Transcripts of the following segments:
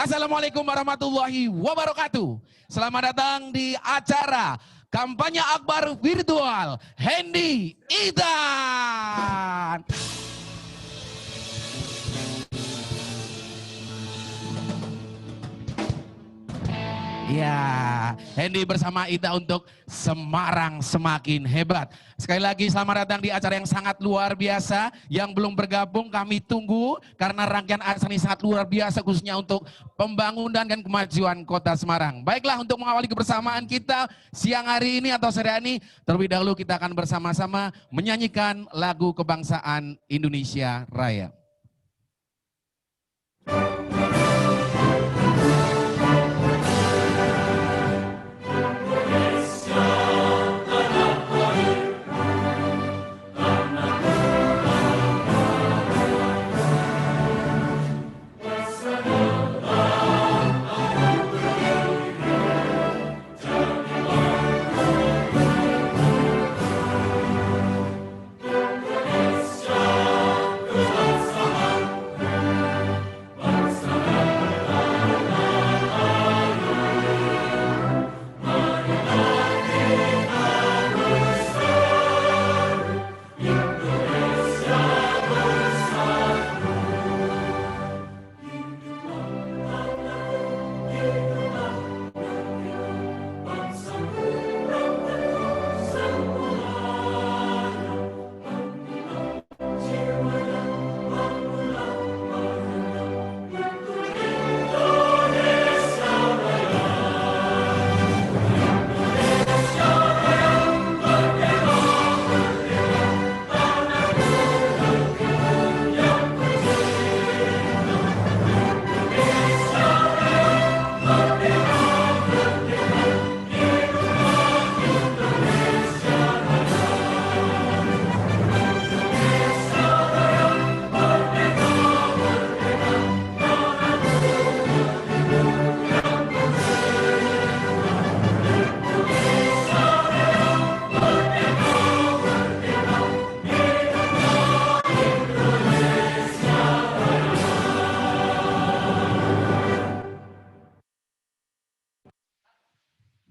Assalamualaikum warahmatullahi wabarakatuh. Selamat datang di acara kampanye akbar virtual Hendy Idan. Ya, Hendy bersama Ida untuk Semarang semakin hebat. Sekali lagi selamat datang di acara yang sangat luar biasa. Yang belum bergabung kami tunggu karena rangkaian acara ini sangat luar biasa khususnya untuk pembangunan dan kemajuan kota Semarang. Baiklah, untuk mengawali kebersamaan kita siang hari ini atau sore ini, terlebih dahulu kita akan bersama-sama menyanyikan lagu kebangsaan Indonesia Raya.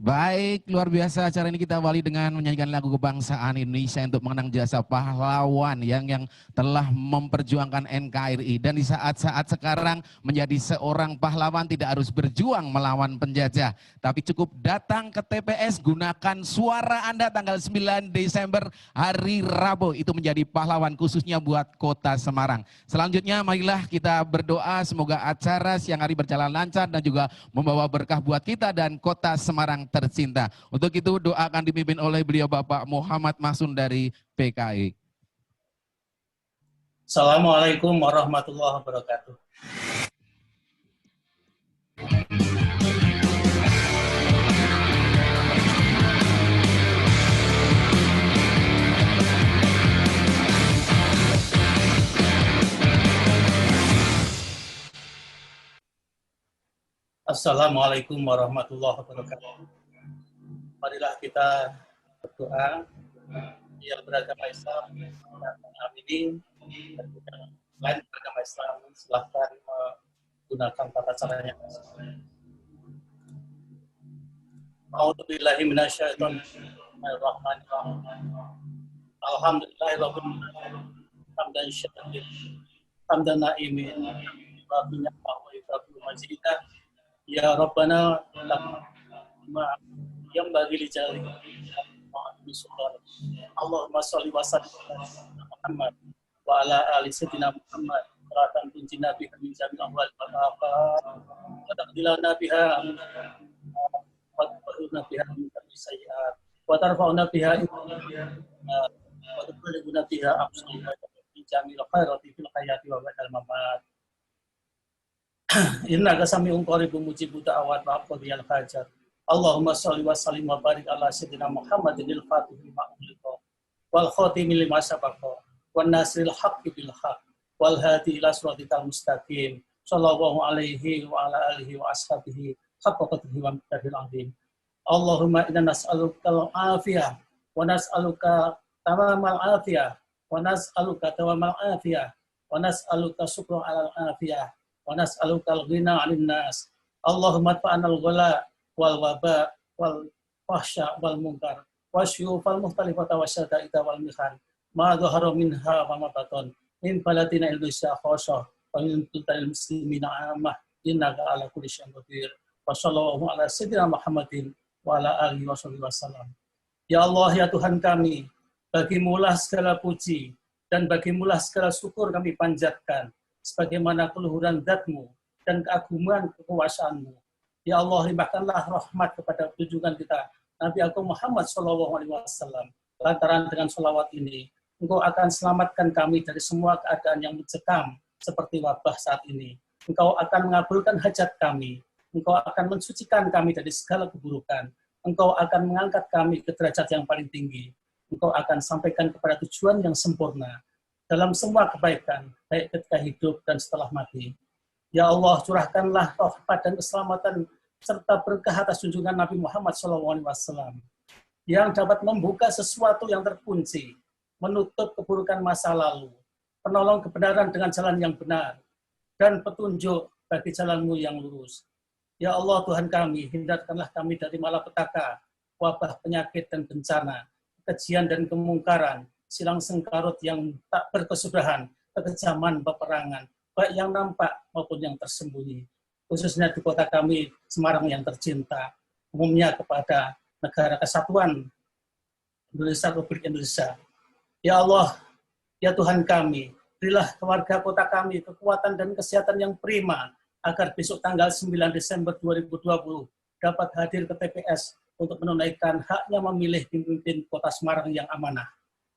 Baik, luar biasa acara ini kita awali dengan menyanyikan lagu kebangsaan Indonesia untuk mengenang jasa pahlawan yang telah memperjuangkan NKRI. Dan di saat-saat sekarang menjadi seorang pahlawan tidak harus berjuang melawan penjajah. Tapi cukup datang ke TPS, gunakan suara Anda tanggal 9 Desember hari Rabu. Itu menjadi pahlawan khususnya buat kota Semarang. Selanjutnya marilah kita berdoa semoga acara siang hari berjalan lancar dan juga membawa berkah buat kita dan kota Semarang tercinta. Untuk itu doa akan dipimpin oleh beliau Bapak Muhammad Masun dari PKI. Assalamualaikum warahmatullahi wabarakatuh. Assalamualaikum warahmatullahi wabarakatuh. Marilah kita berdoa yang beragama Islam aminin dan lain beragama Islam silahkan menggunakan tata caranya. A'udzubillahi minasyaitonirrahmanirrahim. Alhamdulillahirabbil alamin. Hamdan syakirin, hamdan na'imin, wa binya'ahu wa ikramu majidah. Ya Rabbana yang bagi lijali Allahumma sholli wa sallim ala Muhammad wa ala ali sayyidina Muhammad salatan tunjina biha min jamil ahwal wal afat wa taqdilana biha wa tuhurna biha min sayyi'at wa tarfa'una biha wa tuballighuna biha aqsal min jamil khairati fil hayati wa ba'dal mamat. Inna kasami'un qaribun mujibu da'awat wa qadiyal hajat. Allahumma sholli wa sallim wa barik ala sayyidina Muhammadin al-fatih lima ughliqa wal khatimi lima sabaqa wan nasril haqqi bil haqq wal hadi ila siratal mustaqim sallallahu alaihi wa ala alihi wa ashabihi haqqa qadrihi wa miqdaril azim. Allahumma inna nas'aluka al-afiyah wa nas'aluka tamamal afiyah wa nas'aluka tawamal afiyah wa nas'aluka syukra alal afiyah wa nas'alukal ghina 'anil nas. Allahumma adfa'anal ghala wal waba wal fahsya wal munkar wasyufal mukhtalifata wasyada'ida wal mihan ma dhahara minha wa ma batan min balatina Indonesia khosoh wa min tultanil muslimina amah innaka ala kulli syai'in qadir. Wa sallallahu ala sayyidina Muhammadin wa ala alihi wasallam. Ya Allah, ya Tuhan kami, bagimulah segala puji dan bagimulah segala syukur kami panjatkan sebagaimana keluhuran zat-Mu dan keagungan kekuasaanmu. Ya Allah, limpahkanlah rahmat kepada junjungan kita Nabi Agung Muhammad SAW. Lantaran dengan sholawat ini, Engkau akan selamatkan kami dari semua keadaan yang mencekam seperti wabah saat ini. Engkau akan mengabulkan hajat kami. Engkau akan mensucikan kami dari segala keburukan. Engkau akan mengangkat kami ke derajat yang paling tinggi. Engkau akan sampaikan kepada tujuan yang sempurna dalam semua kebaikan, baik ketika hidup dan setelah mati. Ya Allah, curahkanlah rahmat dan keselamatan serta berkah atas junjungan Nabi Muhammad SAW yang dapat membuka sesuatu yang terkunci, menutup keburukan masa lalu, penolong kebenaran dengan jalan yang benar, dan petunjuk bagi jalanmu yang lurus. Ya Allah, Tuhan kami, hindarkanlah kami dari malapetaka, wabah, penyakit, dan bencana, kekejian dan kemungkaran, silang sengkarut yang tak berkesudahan, kekejaman, peperangan, baik yang nampak maupun yang tersembunyi. Khususnya di kota kami, Semarang yang tercinta, umumnya kepada Negara Kesatuan Indonesia, Republik Indonesia. Ya Allah, ya Tuhan kami, berilah keluarga kota kami kekuatan dan kesehatan yang prima, agar besok tanggal 9 Desember 2020 dapat hadir ke TPS untuk menunaikan haknya memilih pemimpin kota Semarang yang amanah.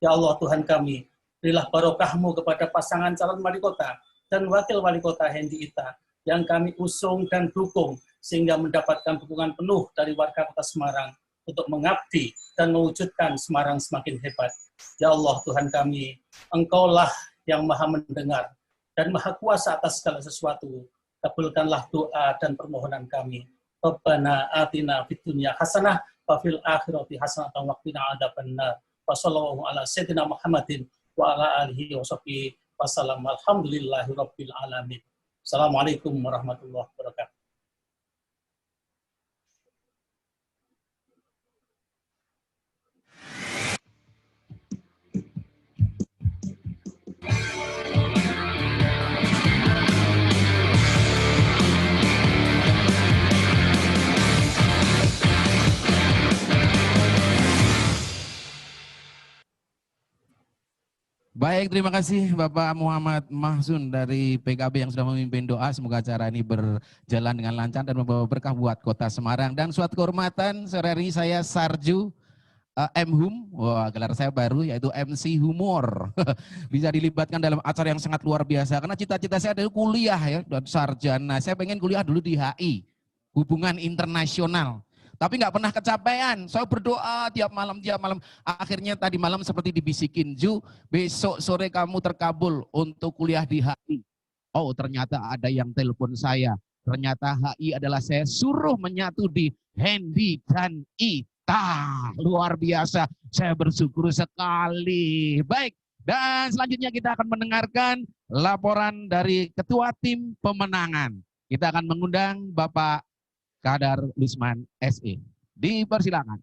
Ya Allah, Tuhan kami, berilah barokah-Mu kepada pasangan calon wali kota dan wakil wali kota Hendi Ita yang kami usung dan dukung sehingga mendapatkan dukungan penuh dari warga kota Semarang untuk mengabdi dan mewujudkan Semarang semakin hebat. Ya Allah, Tuhan kami, Engkaulah yang maha mendengar dan maha kuasa atas segala sesuatu. Kabulkanlah doa dan permohonan kami. Rabbana atina fid dunya hasanah wa fil akhirati hasanah wa qina adzabannar. Wa sallallahu ala sayyidina Muhammadin wa ala alihi wa sahbihi wasallam. Alhamdulillahi rabbil alamin. Assalamualaikum warahmatullahi wabarakatuh. Baik, terima kasih Bapak Muhammad Mahzun dari PKB yang sudah memimpin doa. Semoga acara ini berjalan dengan lancar dan membawa berkah buat kota Semarang. Dan suatu kehormatan, sore hari saya Sarju M-Hum, wah gelar saya baru yaitu MC Humor. Bisa dilibatkan dalam acara yang sangat luar biasa. Karena cita-cita saya adalah kuliah ya, dan sarjana. Saya pengen kuliah dulu di HI, Hubungan Internasional. Tapi nggak pernah kecapean. Saya berdoa tiap malam. Akhirnya tadi malam seperti dibisikin, Ju, besok sore kamu terkabul untuk kuliah di HI. Oh, ternyata ada yang telepon saya. Ternyata HI adalah saya suruh menyatu di Hendi dan Ita. Luar biasa. Saya bersyukur sekali. Baik, dan selanjutnya kita akan mendengarkan laporan dari Ketua Tim Pemenangan. Kita akan mengundang Bapak Kadar Lusman SE. Dipersilakan.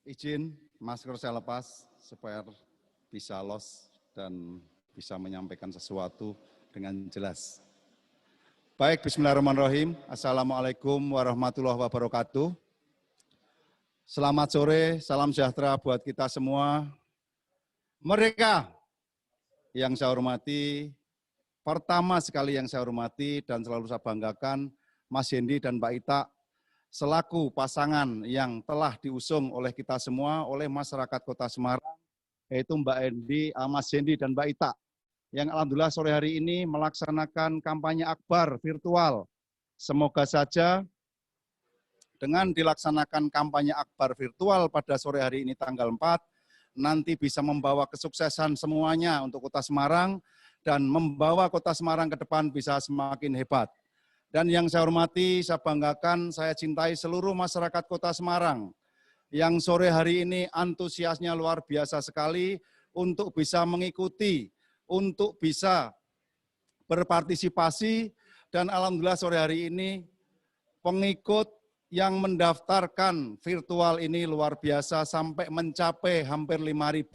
Izin masker saya lepas supaya bisa los dan bisa menyampaikan sesuatu dengan jelas. Baik, bismillahirrahmanirrahim. Assalamualaikum warahmatullahi wabarakatuh. Selamat sore, salam sejahtera buat kita semua. Mereka yang saya hormati, pertama sekali yang saya hormati dan selalu saya banggakan, Mas Hendi dan Mbak Ita, selaku pasangan yang telah diusung oleh kita semua, oleh masyarakat Kota Semarang, yaitu Mbak Hendi, Mas Hendi dan Mbak Ita, yang alhamdulillah sore hari ini melaksanakan kampanye akbar virtual. Semoga saja dengan dilaksanakan kampanye akbar virtual pada sore hari ini tanggal 4, nanti bisa membawa kesuksesan semuanya untuk Kota Semarang dan membawa Kota Semarang ke depan bisa semakin hebat. Dan yang saya hormati, saya banggakan, saya cintai seluruh masyarakat Kota Semarang yang sore hari ini antusiasnya luar biasa sekali untuk bisa mengikuti, untuk bisa berpartisipasi, dan alhamdulillah sore hari ini pengikut yang mendaftarkan virtual ini luar biasa sampai mencapai hampir 5.000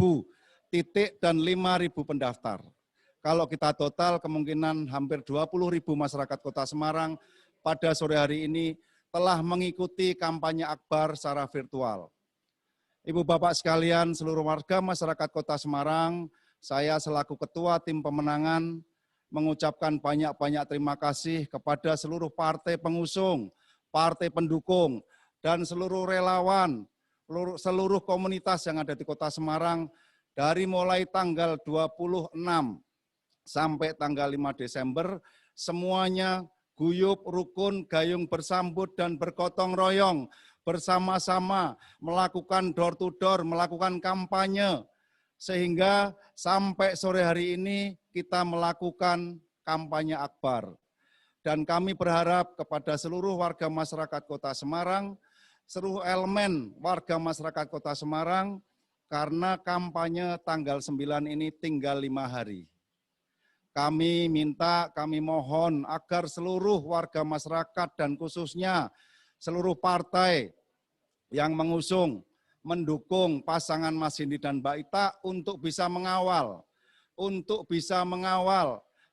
titik dan 5.000 pendaftar. Kalau kita total kemungkinan hampir 20.000 masyarakat Kota Semarang pada sore hari ini telah mengikuti kampanye Akbar secara virtual. Ibu Bapak sekalian, seluruh warga masyarakat Kota Semarang, saya selaku Ketua Tim Pemenangan mengucapkan banyak-banyak terima kasih kepada seluruh partai pengusung, partai pendukung, dan seluruh relawan, seluruh komunitas yang ada di Kota Semarang dari mulai tanggal 26 sampai tanggal 5 Desember, semuanya guyup, rukun, gayung bersambut, dan bergotong royong, bersama-sama melakukan door to door, melakukan kampanye, sehingga sampai sore hari ini kita melakukan kampanye Akbar. Dan kami berharap kepada seluruh warga masyarakat Kota Semarang, seluruh elemen warga masyarakat Kota Semarang, karena kampanye tanggal 9 ini tinggal 5 hari. Kami minta, kami mohon agar seluruh warga masyarakat dan khususnya seluruh partai yang mengusung, mendukung pasangan Mas Hendy dan Mbak Ita untuk bisa mengawal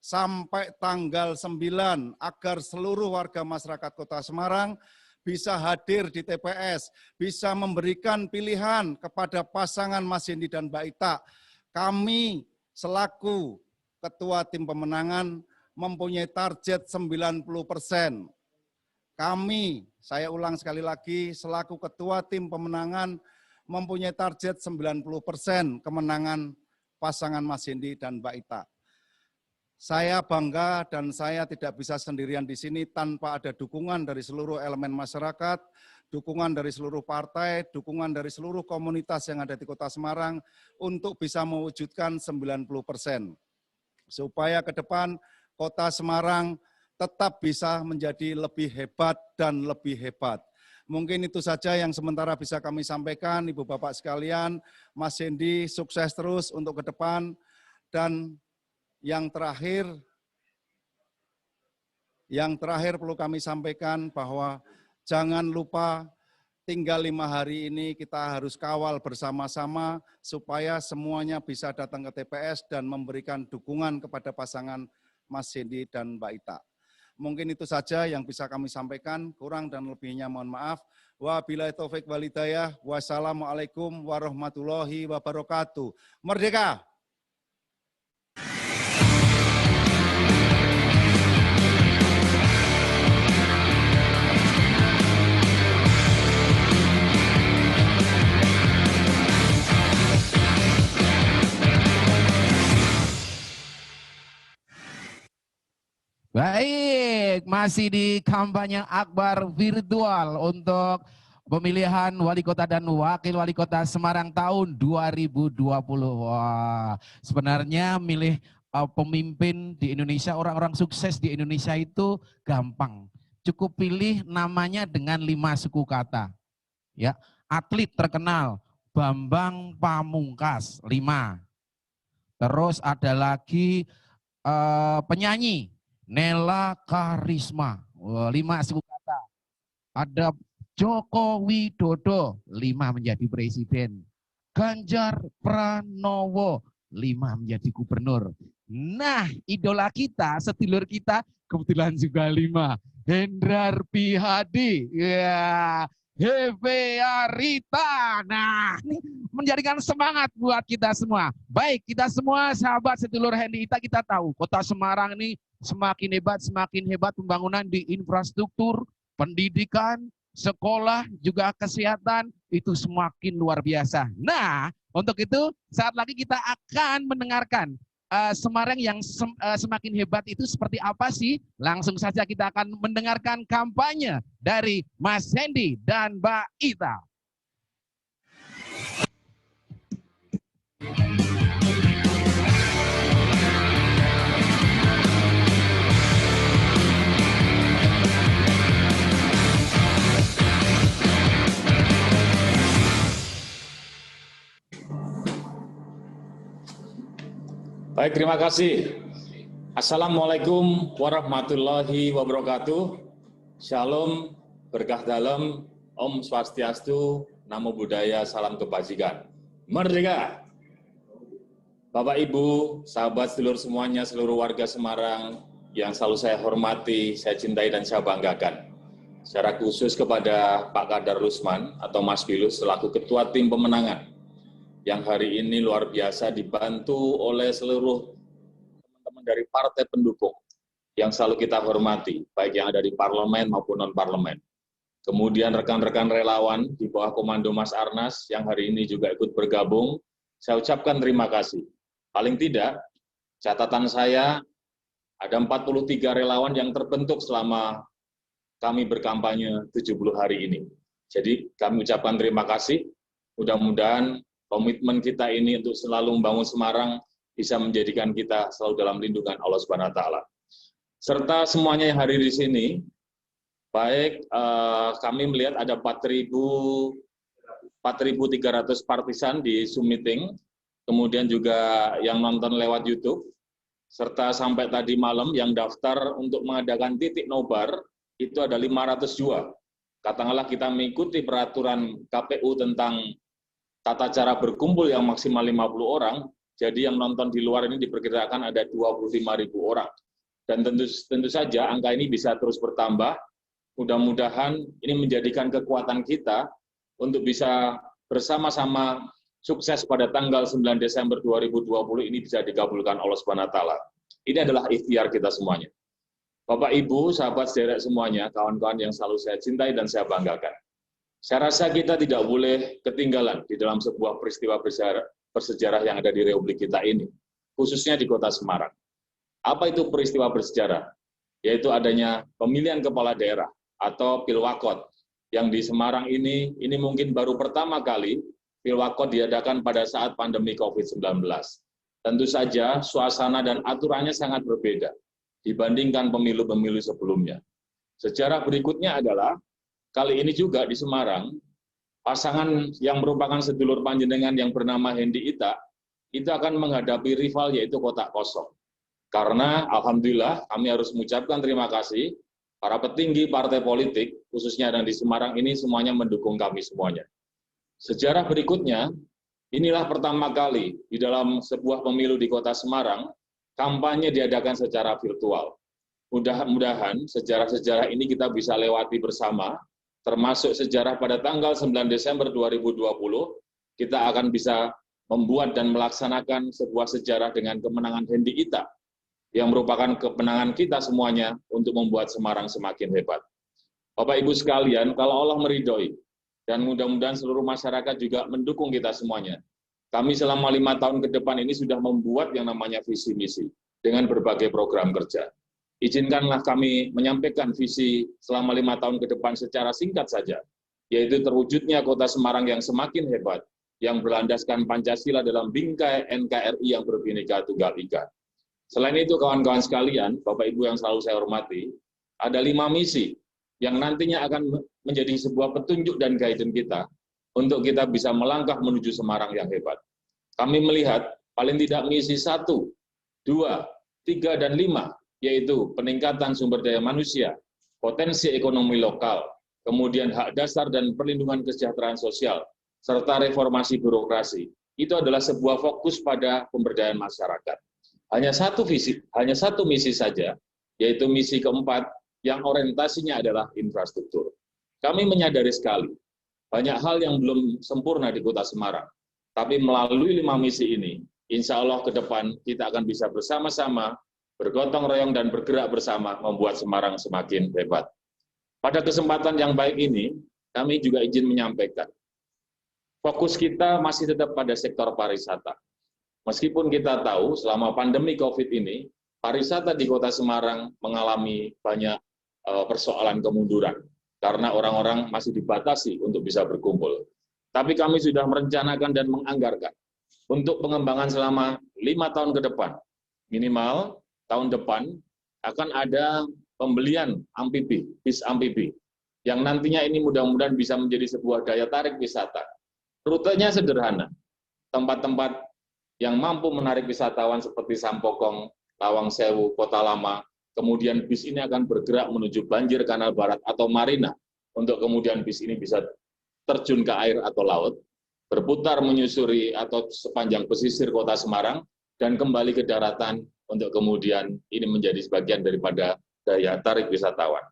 sampai tanggal 9 agar seluruh warga masyarakat Kota Semarang bisa hadir di TPS, bisa memberikan pilihan kepada pasangan Mas Hendy dan Mbak Ita. Kami selaku Ketua Tim Pemenangan mempunyai target 90%. Kami, saya ulang sekali lagi, selaku Ketua Tim Pemenangan mempunyai target 90% kemenangan pasangan Mas Hendy dan Mbak Ita. Saya bangga dan saya tidak bisa sendirian di sini tanpa ada dukungan dari seluruh elemen masyarakat, dukungan dari seluruh partai, dukungan dari seluruh komunitas yang ada di Kota Semarang untuk bisa mewujudkan 90%. Supaya ke depan Kota Semarang tetap bisa menjadi lebih hebat dan lebih hebat. Mungkin itu saja yang sementara bisa kami sampaikan, Ibu Bapak sekalian. Mas Hendy sukses terus untuk ke depan. Dan yang terakhir perlu kami sampaikan bahwa jangan lupa tinggal 5 hari ini kita harus kawal bersama-sama supaya semuanya bisa datang ke TPS dan memberikan dukungan kepada pasangan Mas Hendy dan Mbak Ita. Mungkin itu saja yang bisa kami sampaikan, kurang dan lebihnya mohon maaf. Wabillahi taufik wal hidayah. Wassalamualaikum warahmatullahi wabarakatuh. Merdeka! Baik, masih di kampanye Akbar virtual untuk pemilihan wali kota dan wakil wali kota Semarang tahun 2020. Wah, sebenarnya milih pemimpin di Indonesia, orang-orang sukses di Indonesia itu gampang. Cukup pilih namanya dengan 5 suku kata. Ya, atlet terkenal Bambang Pamungkas 5. Terus ada lagi penyanyi Nela Karisma, 5 suku kata. Ada Joko Widodo, 5 menjadi presiden. Ganjar Pranowo, 5 menjadi gubernur. Nah, idola kita, sedulur kita, kebetulan juga 5. Hendrar Prihadi, ya, Heve Arita. Nah, ini menjadikan semangat buat kita semua. Baik, kita semua sahabat sedulur Hendy Ita, kita tahu Kota Semarang ini semakin hebat pembangunan di infrastruktur, pendidikan, sekolah, juga kesehatan, itu semakin luar biasa. Nah, untuk itu saat lagi kita akan mendengarkan Semarang yang semakin hebat itu seperti apa sih? Langsung saja kita akan mendengarkan kampanye dari Mas Hendy dan Mbak Ita. Baik, terima kasih. Assalamualaikum warahmatullahi wabarakatuh. Shalom, berkah dalam, Om Swastiastu, Namo Buddhaya, salam kebajikan. Merdeka! Bapak, Ibu, sahabat, sedulur semuanya, seluruh warga Semarang yang selalu saya hormati, saya cintai, dan saya banggakan. Secara khusus kepada Pak Kadar Rusman atau Mas Bilus selaku Ketua Tim Pemenangan yang hari ini luar biasa dibantu oleh seluruh teman-teman dari partai pendukung yang selalu kita hormati, baik yang ada di parlemen maupun non-parlemen. Kemudian rekan-rekan relawan di bawah komando Mas Arnas yang hari ini juga ikut bergabung, saya ucapkan terima kasih. Paling tidak, catatan saya ada 43 relawan yang terbentuk selama kami berkampanye 70 hari ini. Jadi kami ucapkan terima kasih, mudah-mudahan komitmen kita ini untuk selalu membangun Semarang bisa menjadikan kita selalu dalam lindungan Allah Subhanahu wa Ta'ala. Serta semuanya yang hadir di sini, baik kami melihat ada 4.300 partisan di Zoom meeting, kemudian juga yang nonton lewat YouTube, serta sampai tadi malam yang daftar untuk mengadakan titik nobar itu ada 502. Katakanlah kita mengikuti peraturan KPU tentang tata cara berkumpul yang maksimal 50 orang, jadi yang nonton di luar ini diperkirakan ada 25.000 orang. Dan tentu saja angka ini bisa terus bertambah. Mudah-mudahan ini menjadikan kekuatan kita untuk bisa bersama-sama sukses pada tanggal 9 Desember 2020 ini bisa dikabulkan Allah Subhanahu wa Ta'ala. Ini adalah ikhtiar kita semuanya. Bapak, Ibu, sahabat sederek semuanya, kawan-kawan yang selalu saya cintai dan saya banggakan. Saya rasa kita tidak boleh ketinggalan di dalam sebuah peristiwa bersejarah yang ada di Republik kita ini, khususnya di Kota Semarang. Apa itu peristiwa bersejarah? Yaitu adanya pemilihan kepala daerah atau Pilwakot, yang di Semarang ini mungkin baru pertama kali Pilwakot diadakan pada saat pandemi COVID-19. Tentu saja suasana dan aturannya sangat berbeda dibandingkan pemilu-pemilu sebelumnya. Sejarah berikutnya adalah kali ini juga di Semarang, pasangan yang merupakan sedulur panjenengan yang bernama Hendi Ita, itu akan menghadapi rival yaitu Kotak Kosong. Karena Alhamdulillah kami harus mengucapkan terima kasih, para petinggi partai politik, khususnya yang di Semarang ini semuanya mendukung kami semuanya. Sejarah berikutnya, inilah pertama kali di dalam sebuah pemilu di Kota Semarang, kampanye diadakan secara virtual. Mudah-mudahan sejarah-sejarah ini kita bisa lewati bersama, termasuk sejarah pada tanggal 9 Desember 2020, kita akan bisa membuat dan melaksanakan sebuah sejarah dengan kemenangan Hendi Ita, yang merupakan kemenangan kita semuanya untuk membuat Semarang semakin hebat. Bapak Ibu sekalian, kalau Allah meridhoi, dan mudah-mudahan seluruh masyarakat juga mendukung kita semuanya, kami selama 5 tahun ke depan ini sudah membuat yang namanya visi misi dengan berbagai program kerja. Izinkanlah kami menyampaikan visi selama 5 tahun ke depan secara singkat saja, yaitu terwujudnya Kota Semarang yang semakin hebat, yang berlandaskan Pancasila dalam bingkai NKRI yang berbhinneka tunggal ika. Selain itu, kawan-kawan sekalian, Bapak Ibu yang selalu saya hormati, ada 5 misi yang nantinya akan menjadi sebuah petunjuk dan guidance kita untuk kita bisa melangkah menuju Semarang yang hebat. Kami melihat paling tidak misi 1, 2, 3, dan 5, yaitu peningkatan sumber daya manusia, potensi ekonomi lokal, kemudian hak dasar dan perlindungan kesejahteraan sosial, serta reformasi birokrasi. Itu adalah sebuah fokus pada pemberdayaan masyarakat. Hanya satu misi saja, yaitu misi keempat, yang orientasinya adalah infrastruktur. Kami menyadari sekali, banyak hal yang belum sempurna di Kota Semarang, tapi melalui 5 misi ini, insya Allah ke depan kita akan bisa bersama-sama bergotong royong dan bergerak bersama membuat Semarang semakin hebat. Pada kesempatan yang baik ini, kami juga izin menyampaikan, fokus kita masih tetap pada sektor pariwisata. Meskipun kita tahu selama pandemi COVID ini, pariwisata di Kota Semarang mengalami banyak persoalan kemunduran, karena orang-orang masih dibatasi untuk bisa berkumpul. Tapi kami sudah merencanakan dan menganggarkan untuk pengembangan selama 5 tahun ke depan. Minimal tahun depan akan ada pembelian amfibi, bis amfibi, yang nantinya ini mudah-mudahan bisa menjadi sebuah daya tarik wisata. Rutenya sederhana, tempat-tempat yang mampu menarik wisatawan seperti Sampokong, Lawang Sewu, Kota Lama, kemudian bis ini akan bergerak menuju Banjir Kanal Barat atau Marina, untuk kemudian bis ini bisa terjun ke air atau laut, berputar menyusuri atau sepanjang pesisir Kota Semarang, dan kembali ke daratan untuk kemudian ini menjadi sebagian daripada daya tarik wisatawan.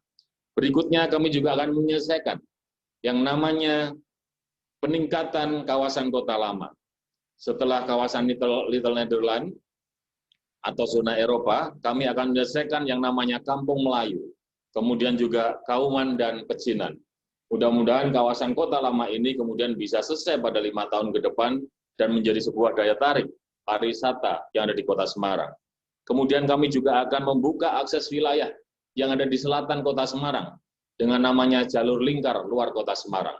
Berikutnya kami juga akan menyelesaikan yang namanya peningkatan kawasan Kota Lama. Setelah kawasan Little Netherlands atau zona Eropa, kami akan menyelesaikan yang namanya Kampung Melayu, kemudian juga Kauman dan Pecinan. Mudah-mudahan kawasan Kota Lama ini kemudian bisa selesai pada 5 tahun ke depan dan menjadi sebuah daya tarik pariwisata yang ada di Kota Semarang. Kemudian kami juga akan membuka akses wilayah yang ada di selatan Kota Semarang dengan namanya jalur lingkar luar Kota Semarang.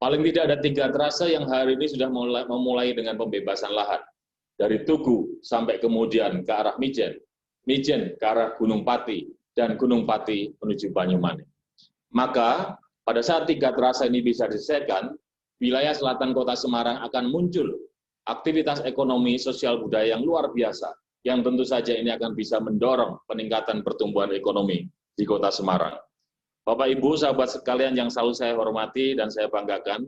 Paling tidak ada 3 trase yang hari ini sudah memulai dengan pembebasan lahan. Dari Tugu sampai kemudian ke arah Mijen, Mijen ke arah Gunung Pati, dan Gunung Pati menuju Banyumanik. Maka pada saat 3 trase ini bisa diselesaikan, wilayah selatan Kota Semarang akan muncul aktivitas ekonomi sosial budaya yang luar biasa, yang tentu saja ini akan bisa mendorong peningkatan pertumbuhan ekonomi di Kota Semarang. Bapak Ibu, sahabat sekalian yang selalu saya hormati dan saya banggakan,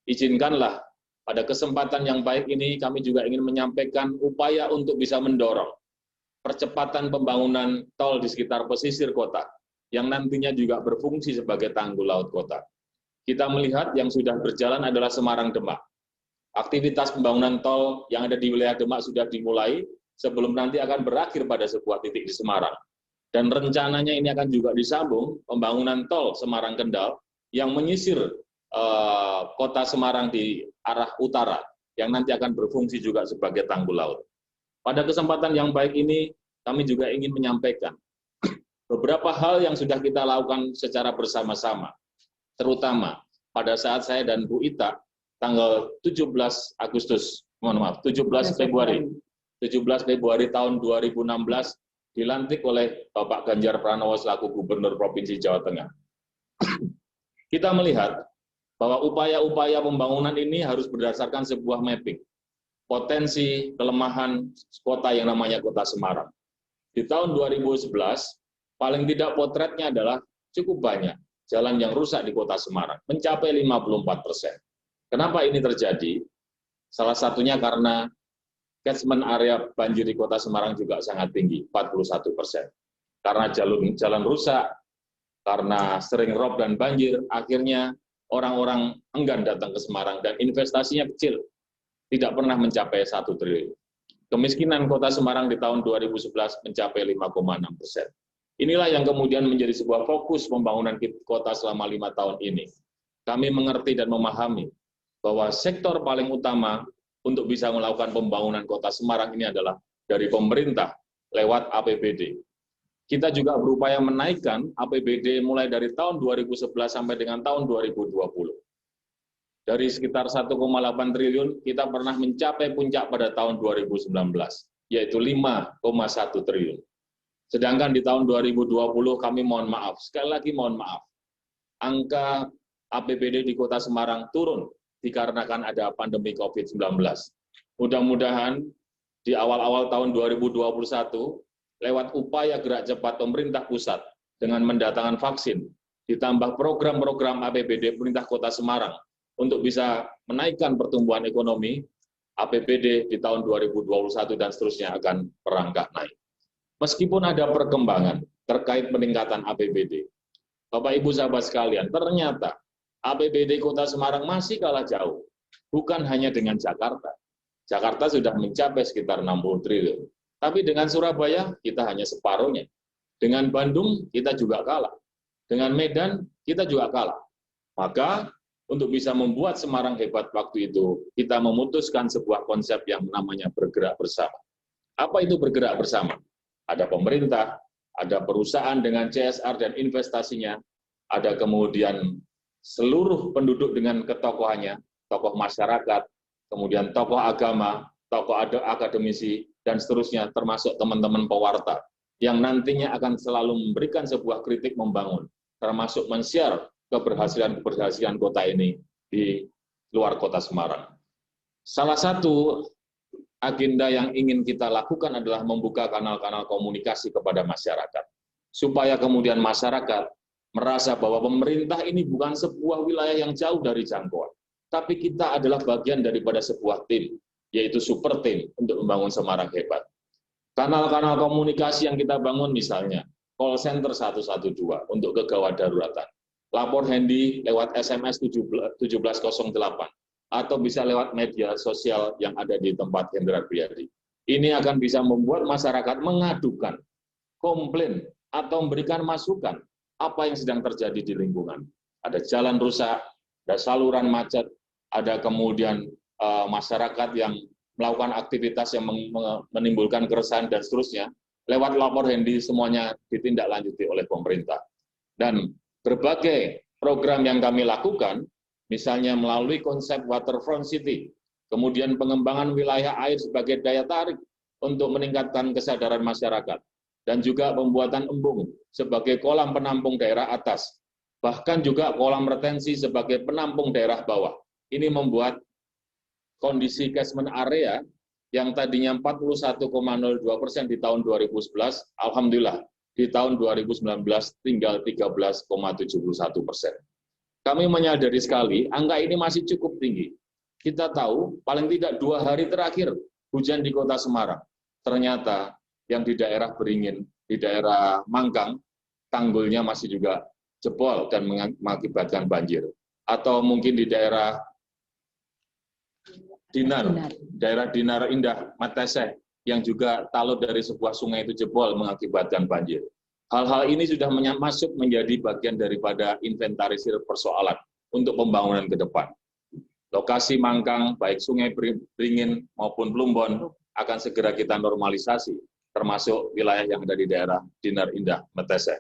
izinkanlah pada kesempatan yang baik ini kami juga ingin menyampaikan upaya untuk bisa mendorong percepatan pembangunan tol di sekitar pesisir kota, yang nantinya juga berfungsi sebagai tanggul laut kota. Kita melihat yang sudah berjalan adalah Semarang-Demak. Aktivitas pembangunan tol yang ada di wilayah Demak sudah dimulai, sebelum nanti akan berakhir pada sebuah titik di Semarang. Dan rencananya ini akan juga disambung pembangunan tol Semarang-Kendal yang menyisir kota Semarang di arah utara, yang nanti akan berfungsi juga sebagai tanggul laut. Pada kesempatan yang baik ini, kami juga ingin menyampaikan beberapa hal yang sudah kita lakukan secara bersama-sama, terutama pada saat saya dan Bu Ita, tanggal 17 Februari tahun 2016, dilantik oleh Bapak Ganjar Pranowo selaku Gubernur Provinsi Jawa Tengah. Kita melihat bahwa upaya-upaya pembangunan ini harus berdasarkan sebuah mapping, potensi kelemahan kota yang namanya Kota Semarang. Di tahun 2011, paling tidak potretnya adalah cukup banyak jalan yang rusak di Kota Semarang, mencapai 54%. Kenapa ini terjadi? Salah satunya karena catchment area banjir di Kota Semarang juga sangat tinggi, 41%. Karena jalan rusak, karena sering rob dan banjir, akhirnya orang-orang enggan datang ke Semarang dan investasinya kecil, tidak pernah mencapai 1 triliun. Kemiskinan Kota Semarang di tahun 2011 mencapai 5,6%. Inilah yang kemudian menjadi sebuah fokus pembangunan kota selama 5 tahun ini. Kami mengerti dan memahami bahwa sektor paling utama untuk bisa melakukan pembangunan Kota Semarang ini adalah dari pemerintah lewat APBD. Kita juga berupaya menaikkan APBD mulai dari tahun 2011 sampai dengan tahun 2020. Dari sekitar 1,8 triliun, kita pernah mencapai puncak pada tahun 2019, yaitu 5,1 triliun. Sedangkan di tahun 2020 kami mohon maaf, sekali lagi mohon maaf, angka APBD di Kota Semarang turun dikarenakan ada pandemi COVID-19. Mudah-mudahan di awal-awal tahun 2021, lewat upaya gerak cepat pemerintah pusat dengan mendatangkan vaksin, ditambah program-program APBD pemerintah Kota Semarang untuk bisa menaikkan pertumbuhan ekonomi, APBD di tahun 2021 dan seterusnya akan merangkak naik. Meskipun ada perkembangan terkait peningkatan APBD, Bapak Ibu sahabat sekalian, ternyata APBD Kota Semarang masih kalah jauh, bukan hanya dengan Jakarta. Jakarta sudah mencapai sekitar 60 triliun. Tapi dengan Surabaya, kita hanya separuhnya. Dengan Bandung, kita juga kalah. Dengan Medan, kita juga kalah. Maka, untuk bisa membuat Semarang hebat waktu itu, kita memutuskan sebuah konsep yang namanya bergerak bersama. Apa itu bergerak bersama? Ada pemerintah, ada perusahaan dengan CSR dan investasinya, ada kemudian seluruh penduduk dengan ketokohannya, tokoh masyarakat, kemudian tokoh agama, tokoh akademisi, dan seterusnya, termasuk teman-teman pewarta, yang nantinya akan selalu memberikan sebuah kritik membangun, termasuk men-share keberhasilan-keberhasilan kota ini di luar kota Semarang. Salah satu agenda yang ingin kita lakukan adalah membuka kanal-kanal komunikasi kepada masyarakat, supaya kemudian masyarakat merasa bahwa pemerintah ini bukan sebuah wilayah yang jauh dari jangkauan, tapi kita adalah bagian daripada sebuah tim, yaitu super tim untuk membangun Semarang hebat. Kanal-kanal komunikasi yang kita bangun misalnya, call center 112 untuk kegawat daruratan, lapor handy lewat SMS 1708, atau bisa lewat media sosial yang ada di tempat Hendra Priyadi. Ini akan bisa membuat masyarakat mengadukan, komplain, atau memberikan masukan apa yang sedang terjadi di lingkungan. Ada jalan rusak, ada saluran macet, ada kemudian masyarakat yang melakukan aktivitas yang menimbulkan keresahan dan seterusnya, lewat lapor handy semuanya ditindaklanjuti oleh pemerintah. Dan berbagai program yang kami lakukan, misalnya melalui konsep Waterfront City, kemudian pengembangan wilayah air sebagai daya tarik untuk meningkatkan kesadaran masyarakat, dan juga pembuatan embung sebagai kolam penampung daerah atas, bahkan juga kolam retensi sebagai penampung daerah bawah. Ini membuat kondisi catchment area yang tadinya 41,02% di tahun 2011, alhamdulillah di tahun 2019 tinggal 13,71%. Kami menyadari sekali angka ini masih cukup tinggi. Kita tahu paling tidak 2 hari terakhir hujan di kota Semarang. Ternyata yang di daerah Beringin, di daerah Mangkang, tanggulnya masih juga jebol dan mengakibatkan banjir. Atau mungkin di daerah daerah Dinar Indah, Mateseh, yang juga talut dari sebuah sungai itu jebol mengakibatkan banjir. Hal-hal ini sudah masuk menjadi bagian daripada inventarisir persoalan untuk pembangunan ke depan. Lokasi Mangkang, baik Sungai Beringin maupun Plumbon, akan segera kita normalisasi, termasuk wilayah yang ada di daerah Dinar Indah, Mateseh.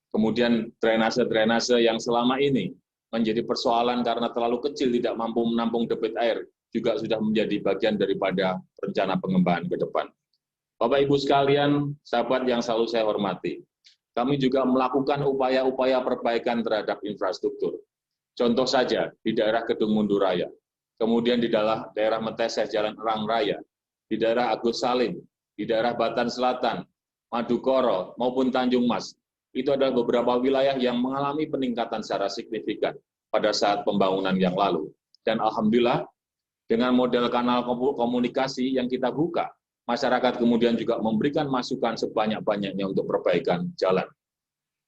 Kemudian drainase-drainase yang selama ini menjadi persoalan karena terlalu kecil, tidak mampu menampung debit air, juga sudah menjadi bagian daripada rencana pengembangan ke depan. Bapak Ibu sekalian, sahabat yang selalu saya hormati, kami juga melakukan upaya-upaya perbaikan terhadap infrastruktur. Contoh saja, di daerah Kedung Mundur Raya, kemudian di daerah Mateseh, Jalan Erang Raya, di daerah Agus Salim, di daerah Batan Selatan, Madukoro, maupun Tanjung Mas. Itu adalah beberapa wilayah yang mengalami peningkatan secara signifikan pada saat pembangunan yang lalu. Dan alhamdulillah, dengan model kanal komunikasi yang kita buka, masyarakat kemudian juga memberikan masukan sebanyak-banyaknya untuk perbaikan jalan.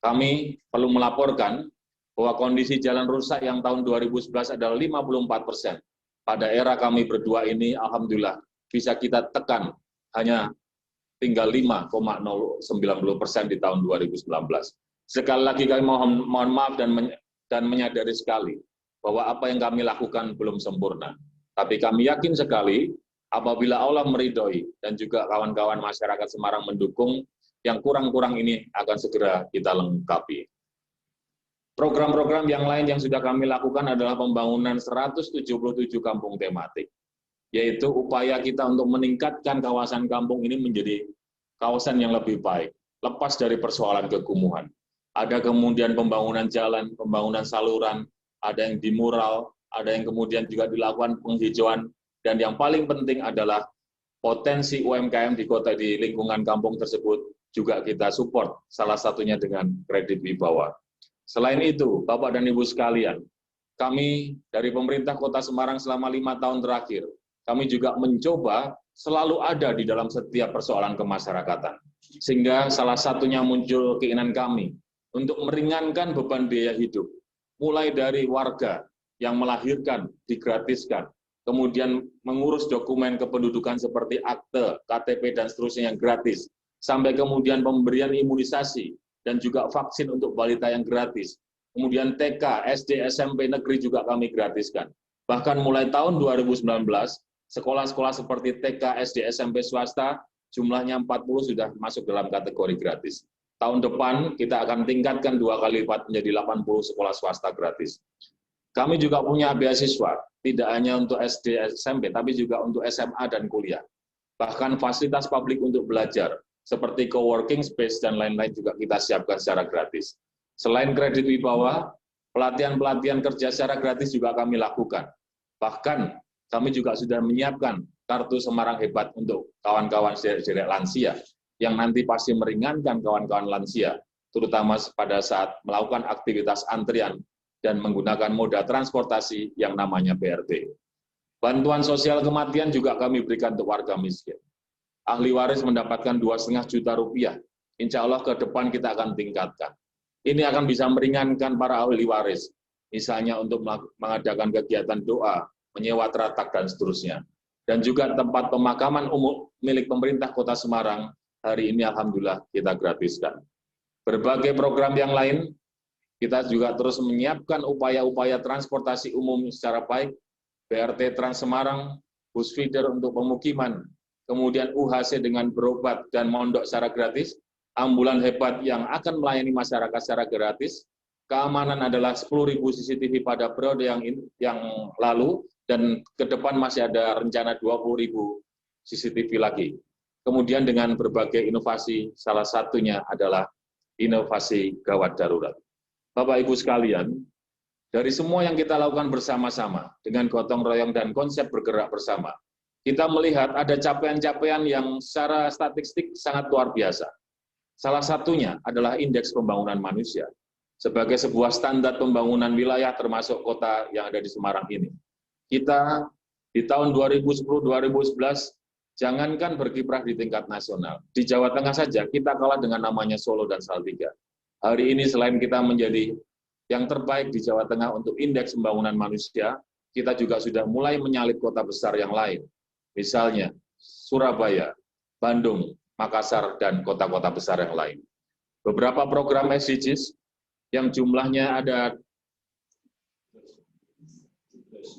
Kami perlu melaporkan bahwa kondisi jalan rusak yang tahun 2011 adalah 54%. Pada era kami berdua ini, alhamdulillah, bisa kita tekan hanya tinggal 5,90% di tahun 2019. Sekali lagi kami mohon maaf dan menyadari sekali bahwa apa yang kami lakukan belum sempurna. Tapi kami yakin sekali apabila Allah meridhoi dan juga kawan-kawan masyarakat Semarang mendukung, yang kurang-kurang ini akan segera kita lengkapi. Program-program yang lain yang sudah kami lakukan adalah pembangunan 177 kampung tematik, yaitu upaya kita untuk meningkatkan kawasan kampung ini menjadi kawasan yang lebih baik, lepas dari persoalan kekumuhan. Ada kemudian pembangunan jalan, pembangunan saluran, ada yang di mural, ada yang kemudian juga dilakukan penghijauan, dan yang paling penting adalah potensi UMKM di lingkungan kampung tersebut juga kita support, salah satunya dengan kredit wibawa. Selain itu, Bapak dan Ibu sekalian, kami dari pemerintah Kota Semarang selama 5 tahun terakhir, kami juga mencoba selalu ada di dalam setiap persoalan kemasyarakatan. Sehingga salah satunya muncul keinginan kami untuk meringankan beban biaya hidup, mulai dari warga yang melahirkan digratiskan, kemudian mengurus dokumen kependudukan seperti akte, KTP, dan seterusnya yang gratis, sampai kemudian pemberian imunisasi dan juga vaksin untuk balita yang gratis. Kemudian TK, SD, SMP negeri juga kami gratiskan. Bahkan mulai tahun 2019, sekolah-sekolah seperti TK, SD, SMP swasta, jumlahnya 40 sudah masuk dalam kategori gratis. Tahun depan kita akan tingkatkan 2 kali lipat menjadi 80 sekolah swasta gratis. Kami juga punya beasiswa, tidak hanya untuk SD, SMP, tapi juga untuk SMA dan kuliah. Bahkan fasilitas publik untuk belajar, seperti coworking space dan lain-lain juga kita siapkan secara gratis. Selain kredit wibawa, pelatihan-pelatihan kerja secara gratis juga kami lakukan. Bahkan kami juga sudah menyiapkan kartu Semarang Hebat untuk kawan-kawan derek lansia, yang nanti pasti meringankan kawan-kawan lansia, terutama pada saat melakukan aktivitas antrian dan menggunakan moda transportasi yang namanya BRT. Bantuan sosial kematian juga kami berikan untuk warga miskin. Ahli waris mendapatkan 2,5 juta rupiah. Insya Allah ke depan kita akan tingkatkan. Ini akan bisa meringankan para ahli waris, misalnya untuk mengadakan kegiatan doa, menyewa teratak, dan seterusnya. Dan juga tempat pemakaman umum milik pemerintah Kota Semarang, hari ini alhamdulillah kita gratiskan. Berbagai program yang lain, kita juga terus menyiapkan upaya-upaya transportasi umum secara baik, BRT Trans Semarang, bus feeder untuk pemukiman, kemudian UHC dengan berobat dan mondok secara gratis, ambulan hebat yang akan melayani masyarakat secara gratis, keamanan adalah 10.000 CCTV pada periode yang lalu, dan ke depan masih ada rencana 20.000 CCTV lagi. Kemudian dengan berbagai inovasi, salah satunya adalah inovasi gawat darurat. Bapak Ibu sekalian, dari semua yang kita lakukan bersama-sama, dengan gotong royong dan konsep bergerak bersama, kita melihat ada capaian-capaian yang secara statistik sangat luar biasa. Salah satunya adalah indeks pembangunan manusia, sebagai sebuah standar pembangunan wilayah termasuk kota yang ada di Semarang ini. Kita di tahun 2010-2011, jangankan berkiprah di tingkat nasional, di Jawa Tengah saja kita kalah dengan namanya Solo dan Salatiga. Hari ini selain kita menjadi yang terbaik di Jawa Tengah untuk indeks pembangunan manusia, kita juga sudah mulai menyalip kota besar yang lain. Misalnya Surabaya, Bandung, Makassar, dan kota-kota besar yang lain. Beberapa program SDGs yang jumlahnya ada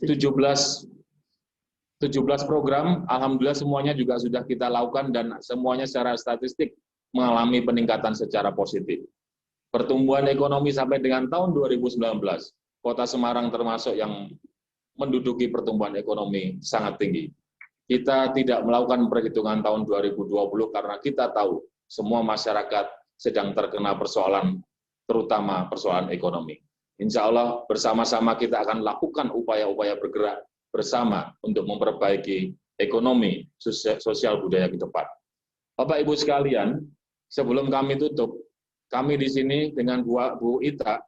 17 program, alhamdulillah semuanya juga sudah kita lakukan dan semuanya secara statistik mengalami peningkatan secara positif. Pertumbuhan ekonomi sampai dengan tahun 2019, Kota Semarang termasuk yang menduduki pertumbuhan ekonomi sangat tinggi. Kita tidak melakukan perhitungan tahun 2020 karena kita tahu semua masyarakat sedang terkena persoalan, terutama persoalan ekonomi. Insya Allah bersama-sama kita akan lakukan upaya-upaya bergerak bersama untuk memperbaiki ekonomi, sosial budaya ke depan. Bapak Ibu sekalian, sebelum kami tutup, kami di sini dengan Bu Ita,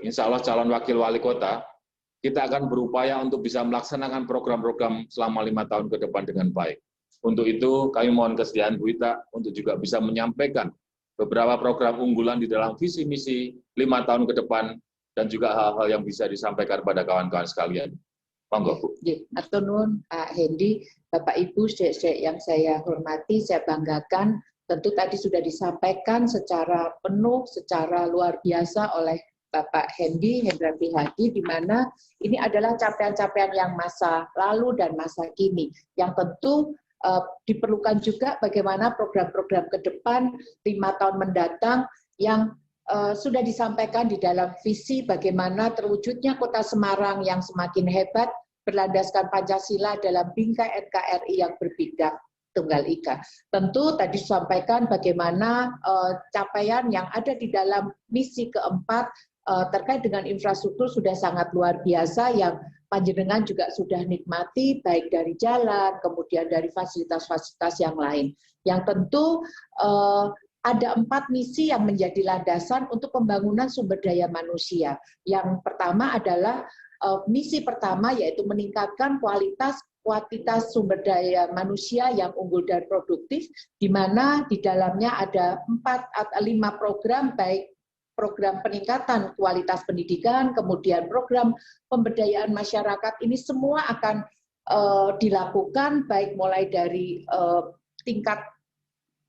insya Allah calon wakil wali kota, kita akan berupaya untuk bisa melaksanakan program-program selama 5 tahun ke depan dengan baik. Untuk itu, kami mohon kesediaan Bu Ita untuk juga bisa menyampaikan beberapa program unggulan di dalam visi misi 5 tahun ke depan, dan juga hal-hal yang bisa disampaikan pada kawan-kawan sekalian. Monggo, Bu. Atur nuwun Pak Hendy, Bapak Ibu, sedek-sedek yang saya hormati, saya banggakan. Tentu tadi sudah disampaikan secara penuh, secara luar biasa oleh Bapak Hendy, Hendrati Hadi, di mana ini adalah capaian-capaian yang masa lalu dan masa kini, yang tentu diperlukan juga bagaimana program-program ke depan 5 tahun mendatang yang sudah disampaikan di dalam visi bagaimana terwujudnya Kota Semarang yang semakin hebat, berlandaskan Pancasila dalam bingkai NKRI yang berbidang Tunggal Ika. Tentu tadi disampaikan bagaimana capaian yang ada di dalam misi keempat terkait dengan infrastruktur sudah sangat luar biasa, yang panjenengan juga sudah nikmati, baik dari jalan, kemudian dari fasilitas-fasilitas yang lain. Yang tentu ada 4 misi yang menjadi landasan untuk pembangunan sumber daya manusia. Yang pertama adalah misi pertama, yaitu meningkatkan kuantitas sumber daya manusia yang unggul dan produktif, di mana di dalamnya ada 4 atau 5 program, baik program peningkatan kualitas pendidikan, kemudian program pemberdayaan masyarakat. Ini semua akan dilakukan baik mulai dari tingkat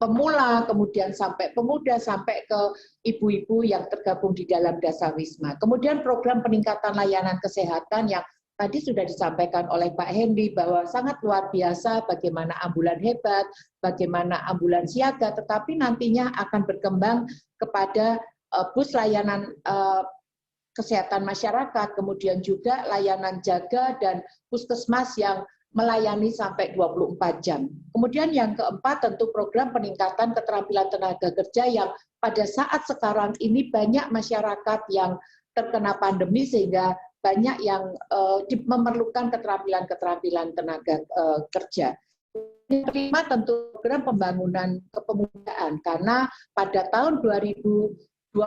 pemula, kemudian sampai pemuda, sampai ke ibu-ibu yang tergabung di dalam Dasawisma. Kemudian program peningkatan layanan kesehatan yang tadi sudah disampaikan oleh Pak Hendy bahwa sangat luar biasa bagaimana ambulan hebat, bagaimana ambulan siaga, tetapi nantinya akan berkembang kepada bus layanan kesehatan masyarakat, kemudian juga layanan jaga dan puskesmas yang melayani sampai 24 jam. Kemudian yang keempat tentu program peningkatan keterampilan tenaga kerja yang pada saat sekarang ini banyak masyarakat yang terkena pandemi sehingga banyak yang memerlukan keterampilan tenaga kerja. Yang kelima tentu program pembangunan kepemudaan karena pada tahun 2025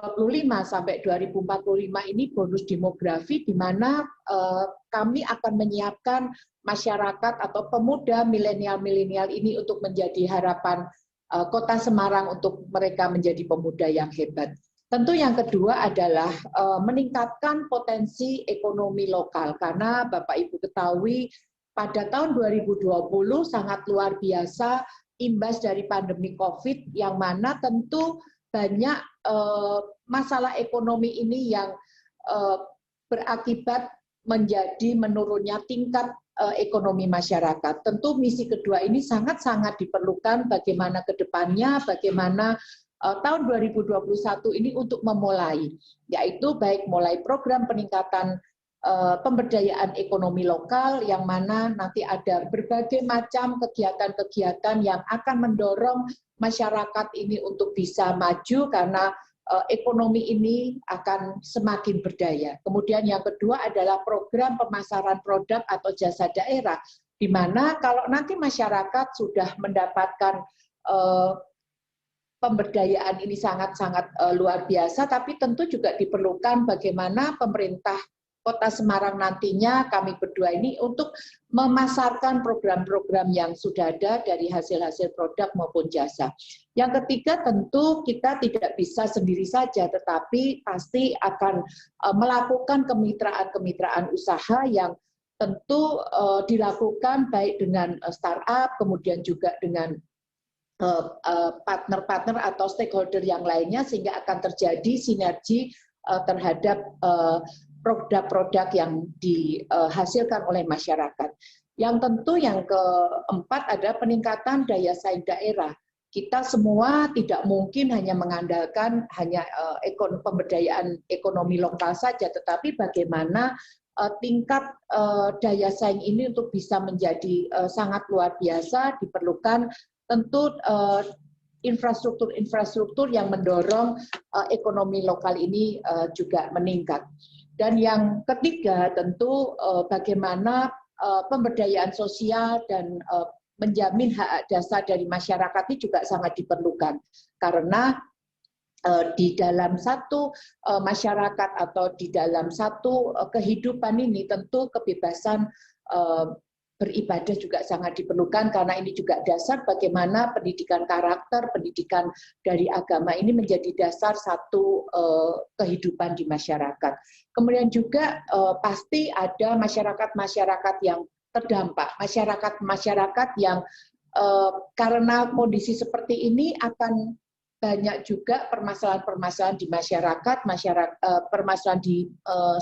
sampai 2045 ini bonus demografi di mana kami akan menyiapkan masyarakat atau pemuda milenial ini untuk menjadi harapan Kota Semarang untuk mereka menjadi pemuda yang hebat. Tentu yang kedua adalah meningkatkan potensi ekonomi lokal karena Bapak Ibu ketahui pada tahun 2020 sangat luar biasa imbas dari pandemi COVID yang mana tentu banyak masalah ekonomi ini yang berakibat menjadi menurunnya tingkat ekonomi masyarakat. Tentu misi kedua ini sangat-sangat diperlukan bagaimana ke depannya, bagaimana tahun 2021 ini untuk memulai, yaitu baik mulai program peningkatan pemberdayaan ekonomi lokal yang mana nanti ada berbagai macam kegiatan-kegiatan yang akan mendorong masyarakat ini untuk bisa maju karena ekonomi ini akan semakin berdaya. Kemudian yang kedua adalah program pemasaran produk atau jasa daerah, di mana kalau nanti masyarakat sudah mendapatkan pemberdayaan ini sangat-sangat luar biasa, tapi tentu juga diperlukan bagaimana pemerintah Kota Semarang nantinya kami berdua ini untuk memasarkan program-program yang sudah ada dari hasil-hasil produk maupun jasa. Yang ketiga tentu kita tidak bisa sendiri saja, tetapi pasti akan melakukan kemitraan-kemitraan usaha yang tentu dilakukan baik dengan startup, kemudian juga dengan partner-partner atau stakeholder yang lainnya sehingga akan terjadi sinergi terhadap produk-produk yang dihasilkan oleh masyarakat. Yang tentu yang keempat adalah peningkatan daya saing daerah. Kita semua tidak mungkin hanya mengandalkan hanya pemberdayaan ekonomi lokal saja, tetapi bagaimana tingkat daya saing ini untuk bisa menjadi sangat luar biasa diperlukan tentu infrastruktur yang mendorong ekonomi lokal ini juga meningkat. Dan yang ketiga tentu bagaimana pemberdayaan sosial dan menjamin hak dasar dari masyarakat ini juga sangat diperlukan. Karena di dalam satu masyarakat atau di dalam satu kehidupan ini tentu kebebasan beribadah juga sangat diperlukan karena ini juga dasar bagaimana pendidikan karakter, pendidikan dari agama ini menjadi dasar satu kehidupan di masyarakat. Kemudian juga pasti ada masyarakat-masyarakat yang terdampak, masyarakat-masyarakat yang karena kondisi seperti ini akan banyak juga permasalahan-permasalahan di masyarakat, permasalahan di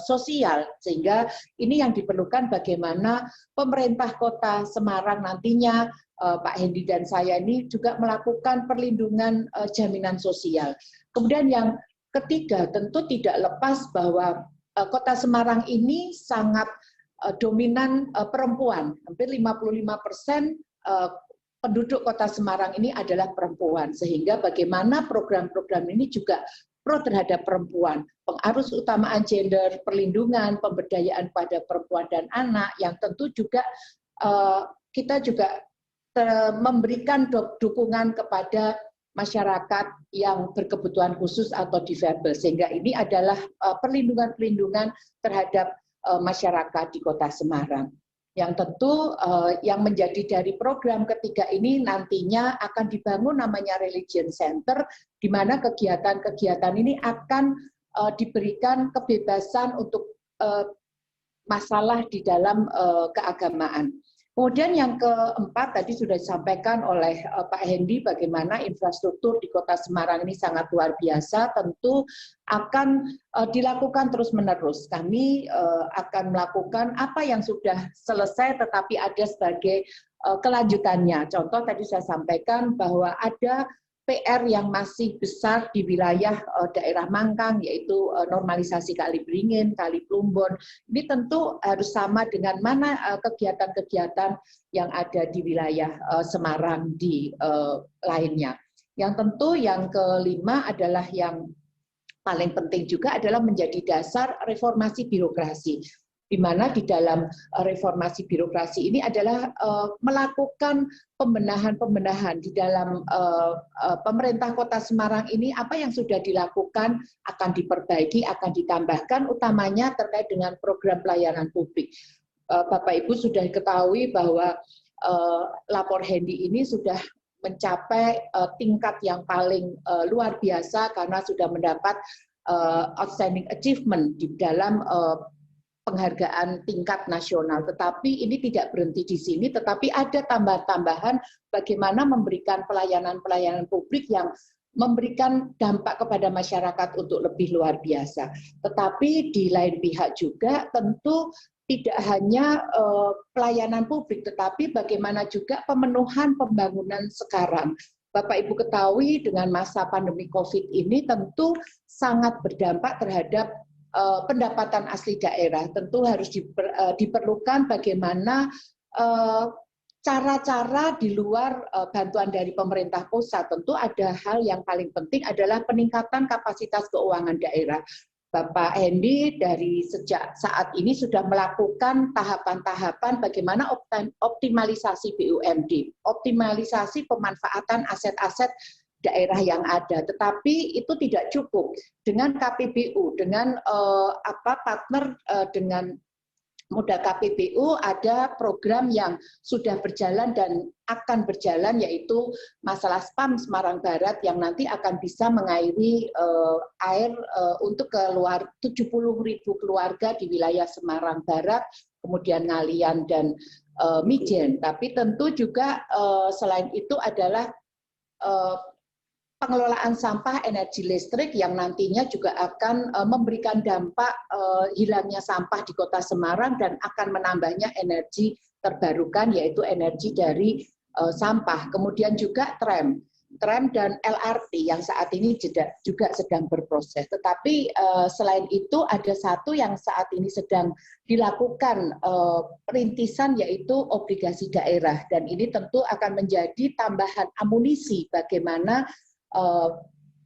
sosial, sehingga ini yang diperlukan bagaimana pemerintah Kota Semarang nantinya, Pak Hendy dan saya ini juga melakukan perlindungan jaminan sosial. Kemudian yang ketiga, tentu tidak lepas bahwa Kota Semarang ini sangat dominan perempuan, hampir 55% penduduk Kota Semarang ini adalah perempuan, sehingga bagaimana program-program ini juga pro terhadap perempuan, pengarus utamaan gender, perlindungan, pemberdayaan pada perempuan dan anak, yang tentu juga kita juga memberikan dukungan kepada masyarakat yang berkebutuhan khusus atau difabel, sehingga ini adalah perlindungan-perlindungan terhadap masyarakat di Kota Semarang. Yang tentu yang menjadi dari program ketiga ini nantinya akan dibangun namanya Religion Center, di mana kegiatan-kegiatan ini akan diberikan kebebasan untuk masalah di dalam keagamaan. Kemudian yang keempat tadi sudah disampaikan oleh Pak Hendy bagaimana infrastruktur di Kota Semarang ini sangat luar biasa, tentu akan dilakukan terus-menerus. Kami akan melakukan apa yang sudah selesai tetapi ada sebagai kelanjutannya. Contoh tadi saya sampaikan bahwa ada PR yang masih besar di wilayah daerah Mangkang, yaitu normalisasi Kali Beringin, Kali Plumbon. Ini tentu harus sama dengan mana kegiatan-kegiatan yang ada di wilayah Semarang di lainnya. Yang tentu yang kelima adalah yang paling penting juga adalah menjadi dasar reformasi birokrasi, di mana di dalam reformasi birokrasi ini adalah melakukan pembenahan-pembenahan di dalam pemerintah Kota Semarang ini. Apa yang sudah dilakukan akan diperbaiki, akan ditambahkan, utamanya terkait dengan program pelayanan publik. Bapak Ibu sudah ketahui bahwa lapor Hendy ini sudah mencapai tingkat yang paling luar biasa karena sudah mendapat outstanding achievement di dalam penghargaan tingkat nasional. Tetapi ini tidak berhenti di sini, tetapi ada tambahan-tambahan bagaimana memberikan pelayanan-pelayanan publik yang memberikan dampak kepada masyarakat untuk lebih luar biasa. Tetapi di lain pihak juga tentu tidak hanya pelayanan publik, tetapi bagaimana juga pemenuhan pembangunan sekarang. Bapak Ibu ketahui dengan masa pandemi COVID ini tentu sangat berdampak terhadap pendapatan asli daerah. Tentu harus diperlukan bagaimana cara-cara di luar bantuan dari pemerintah pusat. Tentu ada hal yang paling penting adalah peningkatan kapasitas keuangan daerah. Bapak Hendy dari sejak saat ini sudah melakukan tahapan-tahapan bagaimana optimalisasi BUMD, optimalisasi pemanfaatan aset-aset daerah yang ada, tetapi itu tidak cukup. Dengan KPBU, dengan partner dengan Moda KPBU, ada program yang sudah berjalan dan akan berjalan, yaitu masalah SPAM Semarang Barat yang nanti akan bisa mengairi air untuk 70.000 keluarga di wilayah Semarang Barat, kemudian Ngalian dan Mijen. Tapi tentu juga selain itu adalah pengelolaan sampah energi listrik yang nantinya juga akan memberikan dampak hilangnya sampah di Kota Semarang dan akan menambahnya energi terbarukan, yaitu energi dari sampah. Kemudian juga tram dan LRT yang saat ini juga sedang berproses. Tetapi selain itu ada satu yang saat ini sedang dilakukan perintisan, yaitu obligasi daerah. Dan ini tentu akan menjadi tambahan amunisi bagaimana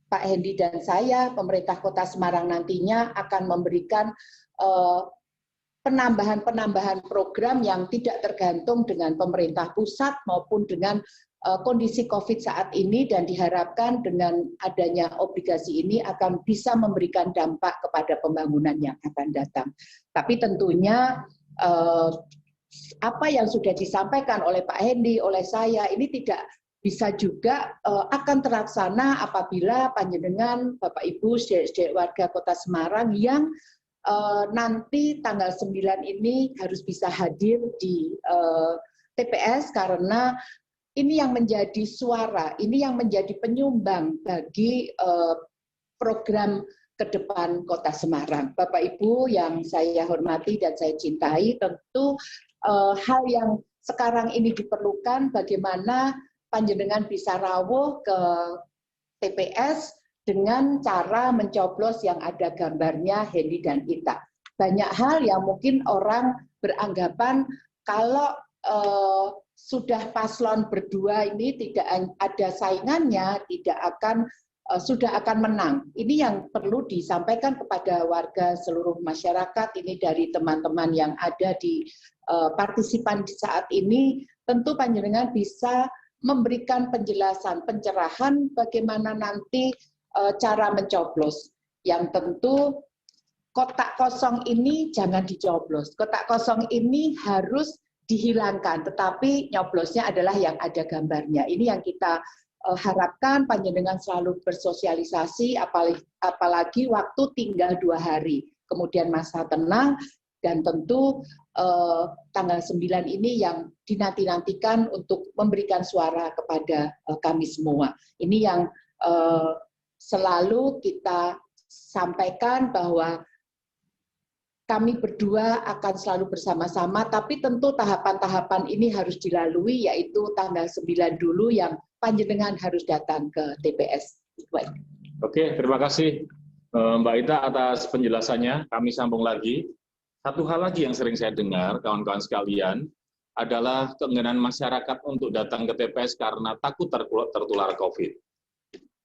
Pak Hendy dan saya, pemerintah Kota Semarang nantinya akan memberikan penambahan-penambahan program yang tidak tergantung dengan pemerintah pusat maupun dengan kondisi COVID saat ini, dan diharapkan dengan adanya obligasi ini akan bisa memberikan dampak kepada pembangunan yang akan datang. Tapi tentunya apa yang sudah disampaikan oleh Pak Hendy, oleh saya, ini tidak bisa juga akan terlaksana apabila panjenengan Bapak Ibu saudara warga Kota Semarang yang nanti tanggal 9 ini harus bisa hadir di TPS, karena ini yang menjadi suara, ini yang menjadi penyumbang bagi program ke depan Kota Semarang. Bapak Ibu yang saya hormati dan saya cintai, tentu hal yang sekarang ini diperlukan bagaimana panjenengan bisa rawuh ke TPS dengan cara mencoblos yang ada gambarnya Hendy dan Ita. Banyak hal yang mungkin orang beranggapan kalau sudah paslon berdua ini tidak ada saingannya, sudah akan menang. Ini yang perlu disampaikan kepada warga seluruh masyarakat, ini dari teman-teman yang ada di partisipan saat ini. Tentu panjenengan bisa memberikan penjelasan, pencerahan bagaimana nanti cara mencoblos. Yang tentu kotak kosong ini jangan dicoblos. Kotak kosong ini harus dihilangkan, tetapi nyoblosnya adalah yang ada gambarnya. Ini yang kita harapkan panjenengan selalu bersosialisasi, apalagi waktu tinggal 2 hari. Kemudian masa tenang, dan tentu tanggal 9 ini yang dinanti-nantikan untuk memberikan suara kepada kami semua. Ini yang selalu kita sampaikan bahwa kami berdua akan selalu bersama-sama, tapi tentu tahapan-tahapan ini harus dilalui, yaitu tanggal 9 dulu yang panjenengan harus datang ke TPS. Baik. Oke, terima kasih Mbak Ita atas penjelasannya. Kami sambung lagi. Satu hal lagi yang sering saya dengar, kawan-kawan sekalian, adalah keengganan masyarakat untuk datang ke TPS karena takut tertular COVID.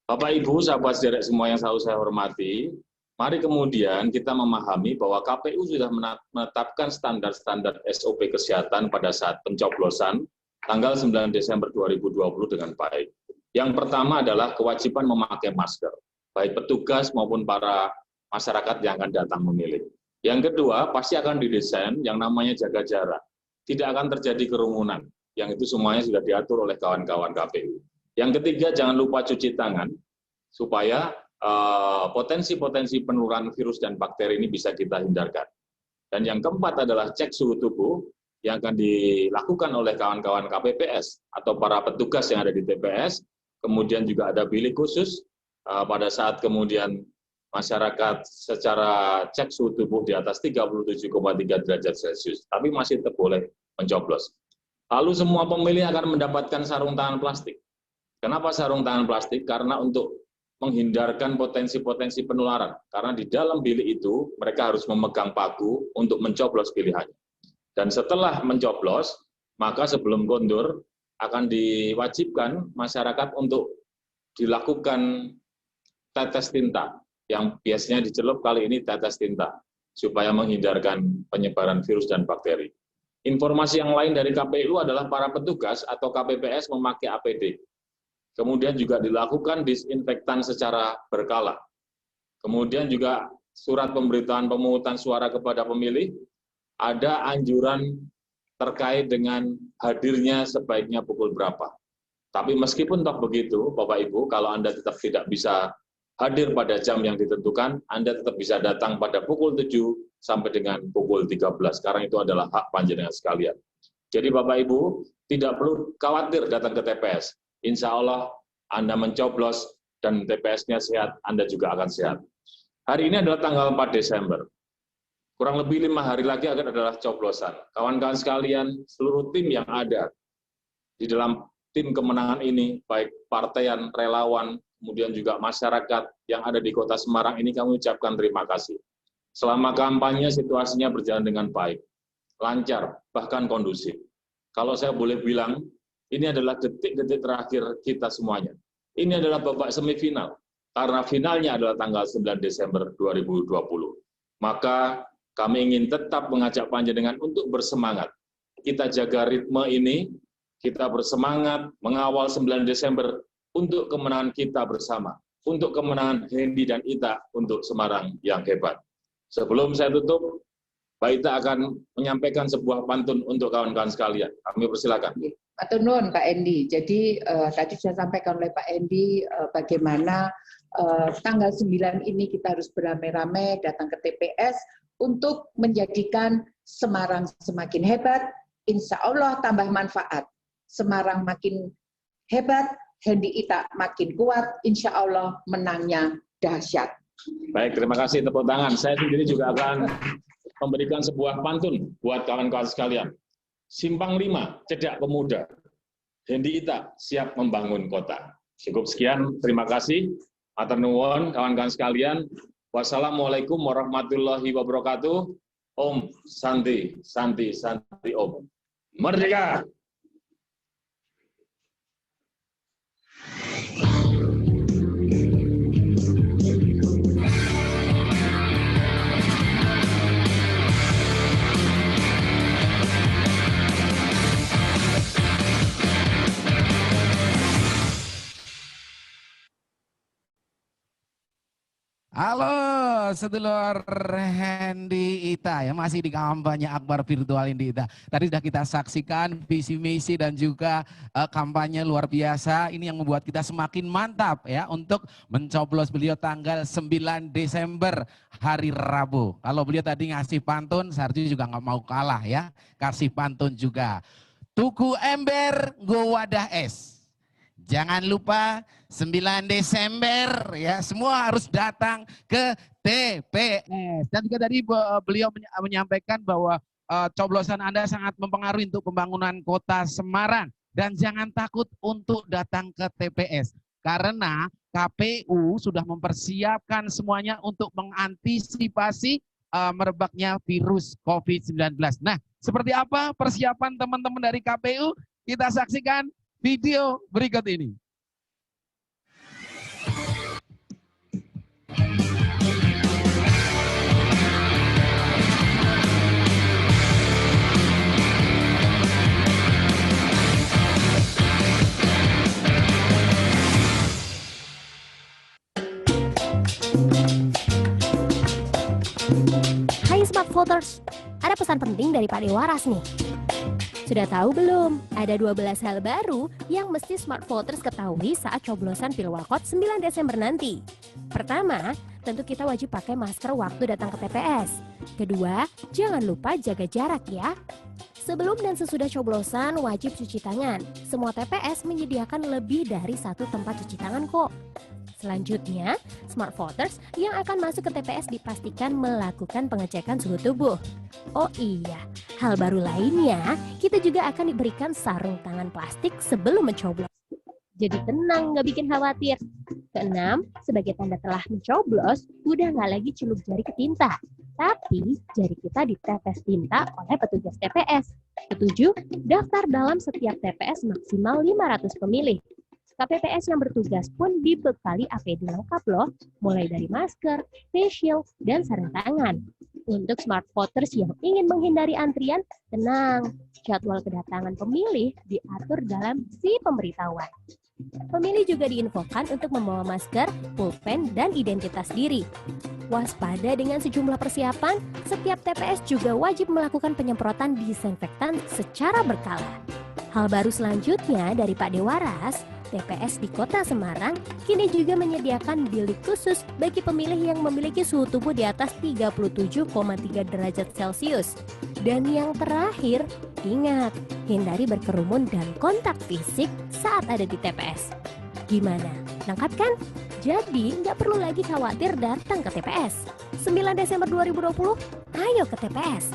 Bapak Ibu, sahabat sederek semua yang selalu saya hormati, mari kemudian kita memahami bahwa KPU sudah menetapkan standar-standar SOP kesehatan pada saat pencoblosan tanggal 9 Desember 2020 dengan baik. Yang pertama adalah kewajiban memakai masker, baik petugas maupun para masyarakat yang akan datang memilih. Yang kedua, pasti akan didesain yang namanya jaga jarak. Tidak akan terjadi kerumunan, yang itu semuanya sudah diatur oleh kawan-kawan KPU. Yang ketiga, jangan lupa cuci tangan, supaya potensi-potensi penularan virus dan bakteri ini bisa kita hindarkan. Dan yang keempat adalah cek suhu tubuh, yang akan dilakukan oleh kawan-kawan KPPS atau para petugas yang ada di TPS, kemudian juga ada bilik khusus pada saat kemudian masyarakat secara cek suhu tubuh di atas 37,3 derajat Celcius, tapi masih tetap boleh mencoblos. Lalu semua pemilih akan mendapatkan sarung tangan plastik. Kenapa sarung tangan plastik? Karena untuk menghindarkan potensi-potensi penularan. Karena di dalam bilik itu mereka harus memegang paku untuk mencoblos pilihannya. Dan setelah mencoblos, maka sebelum kondur akan diwajibkan masyarakat untuk dilakukan tetes tinta, yang biasanya dicelup, kali ini tetes tinta, supaya menghindarkan penyebaran virus dan bakteri. Informasi yang lain dari KPU adalah para petugas atau KPPS memakai APD. Kemudian juga dilakukan disinfektan secara berkala. Kemudian juga surat pemberitahuan pemungutan suara kepada pemilih, ada anjuran terkait dengan hadirnya sebaiknya pukul berapa. Tapi meskipun toh begitu, Bapak Ibu, kalau Anda tetap tidak bisa hadir pada jam yang ditentukan, Anda tetap bisa datang pada pukul 7 sampai dengan pukul 13, karena itu adalah hak panjenengan sekalian. Jadi Bapak Ibu, tidak perlu khawatir datang ke TPS. Insya Allah Anda mencoblos dan TPS-nya sehat, Anda juga akan sehat. Hari ini adalah tanggal 4 Desember. Kurang lebih 5 hari lagi akan adalah coblosan. Kawan-kawan sekalian, seluruh tim yang ada di dalam tim kemenangan ini, baik partaian, relawan, kemudian juga masyarakat yang ada di Kota Semarang ini, kami ucapkan terima kasih. Selama kampanye situasinya berjalan dengan baik, lancar, bahkan kondusif. Kalau saya boleh bilang, ini adalah detik-detik terakhir kita semuanya. Ini adalah babak semifinal, karena finalnya adalah tanggal 9 Desember 2020. Maka kami ingin tetap mengajak panjenengan untuk bersemangat. Kita jaga ritme ini, kita bersemangat mengawal 9 Desember untuk kemenangan kita bersama, untuk kemenangan Hendy dan Ita untuk Semarang yang hebat. Sebelum saya tutup, Mbak Ita akan menyampaikan sebuah pantun untuk kawan-kawan sekalian. Kami persilakan. Matur nuwun Pak Hendy. Jadi tadi sudah sampaikan oleh Pak Hendy bagaimana tanggal 9 ini kita harus beramai-ramai datang ke TPS untuk menjadikan Semarang semakin hebat, insya Allah tambah manfaat. Semarang makin hebat, Hendy Ita makin kuat, insya Allah menangnya dahsyat. Baik, terima kasih, tepuk tangan. Saya sendiri juga akan memberikan sebuah pantun buat kawan-kawan sekalian. Simpang 5, cedak pemuda. Hendy Ita siap membangun kota. Cukup sekian, terima kasih. Matur nuwun kawan-kawan sekalian. Wassalamualaikum warahmatullahi wabarakatuh. Om Santi, Santi, Santi Om. Merdeka! Halo, sedulur Hendy Ita ya, masih di kampanye Akbar Virtual Hendy Ita. Tadi sudah kita saksikan visi misi dan juga kampanye luar biasa. Ini yang membuat kita semakin mantap ya untuk mencoblos beliau tanggal 9 Desember hari Rabu. Kalau beliau tadi ngasih pantun, Sarju juga nggak mau kalah ya, kasih pantun juga. Tuku ember, go wadah es. Jangan lupa 9 Desember ya, semua harus datang ke TPS. Dan juga tadi beliau menyampaikan bahwa coblosan Anda sangat mempengaruhi untuk pembangunan kota Semarang. dan jangan takut untuk datang ke TPS. Karena KPU sudah mempersiapkan semuanya untuk mengantisipasi merebaknya virus COVID-19. Nah, seperti apa persiapan teman-teman dari KPU? Kita saksikan video berikut ini. Hai Smart Voters, ada pesan penting dari Pak Dewaras nih. Sudah tahu belum? Ada 12 hal baru yang mesti Smart Voters ketahui saat coblosan Pilwakot 9 Desember nanti. Pertama, tentu kita wajib pakai masker waktu datang ke TPS. Kedua, jangan lupa jaga jarak ya. Sebelum dan sesudah coblosan wajib cuci tangan. Semua TPS menyediakan lebih dari satu tempat cuci tangan kok. Selanjutnya, Smart Voters yang akan masuk ke TPS dipastikan melakukan pengecekan suhu tubuh. Oh iya, hal baru lainnya, kita juga akan diberikan sarung tangan plastik sebelum mencoblos. Jadi tenang, nggak bikin khawatir. Keenam, sebagai tanda telah mencoblos, udah nggak lagi celup jari ke tinta. Tapi, jari kita ditetes tinta oleh petugas TPS. Ketujuh, daftar dalam setiap TPS maksimal 500 pemilih. KPPS yang bertugas pun dibekali APD lengkap loh, mulai dari masker, face shield, dan sarung tangan. Untuk Smart Voters yang ingin menghindari antrian, tenang, jadwal kedatangan pemilih diatur dalam si pemberitahuan. Pemilih juga diinfokan untuk membawa masker, pulpen, dan identitas diri. Waspada dengan sejumlah persiapan, setiap TPS juga wajib melakukan penyemprotan disinfektan secara berkala. Hal baru selanjutnya dari Pak Dewaras, TPS di Kota Semarang kini juga menyediakan bilik khusus bagi pemilih yang memiliki suhu tubuh di atas 37,3 derajat Celcius. Dan yang terakhir, ingat, hindari berkerumun dan kontak fisik saat ada di TPS. Gimana? Lengkap kan? Jadi nggak perlu lagi khawatir datang ke TPS. 9 Desember 2020, ayo ke TPS.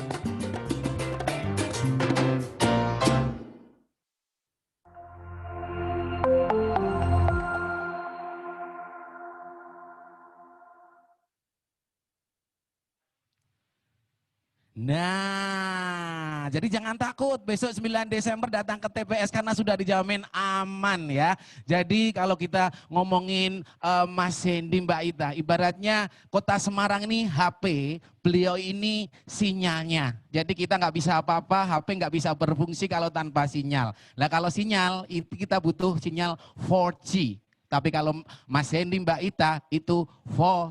Nah, jadi jangan takut besok 9 Desember datang ke TPS karena sudah dijamin aman ya. Jadi kalau kita ngomongin Mas Hendy, Mbak Ita, ibaratnya Kota Semarang ini HP, beliau ini sinyalnya. Jadi kita nggak bisa apa-apa, HP nggak bisa berfungsi kalau tanpa sinyal. Nah kalau sinyal, itu kita butuh sinyal 4G. Tapi kalau Mas Hendy, Mbak Ita, itu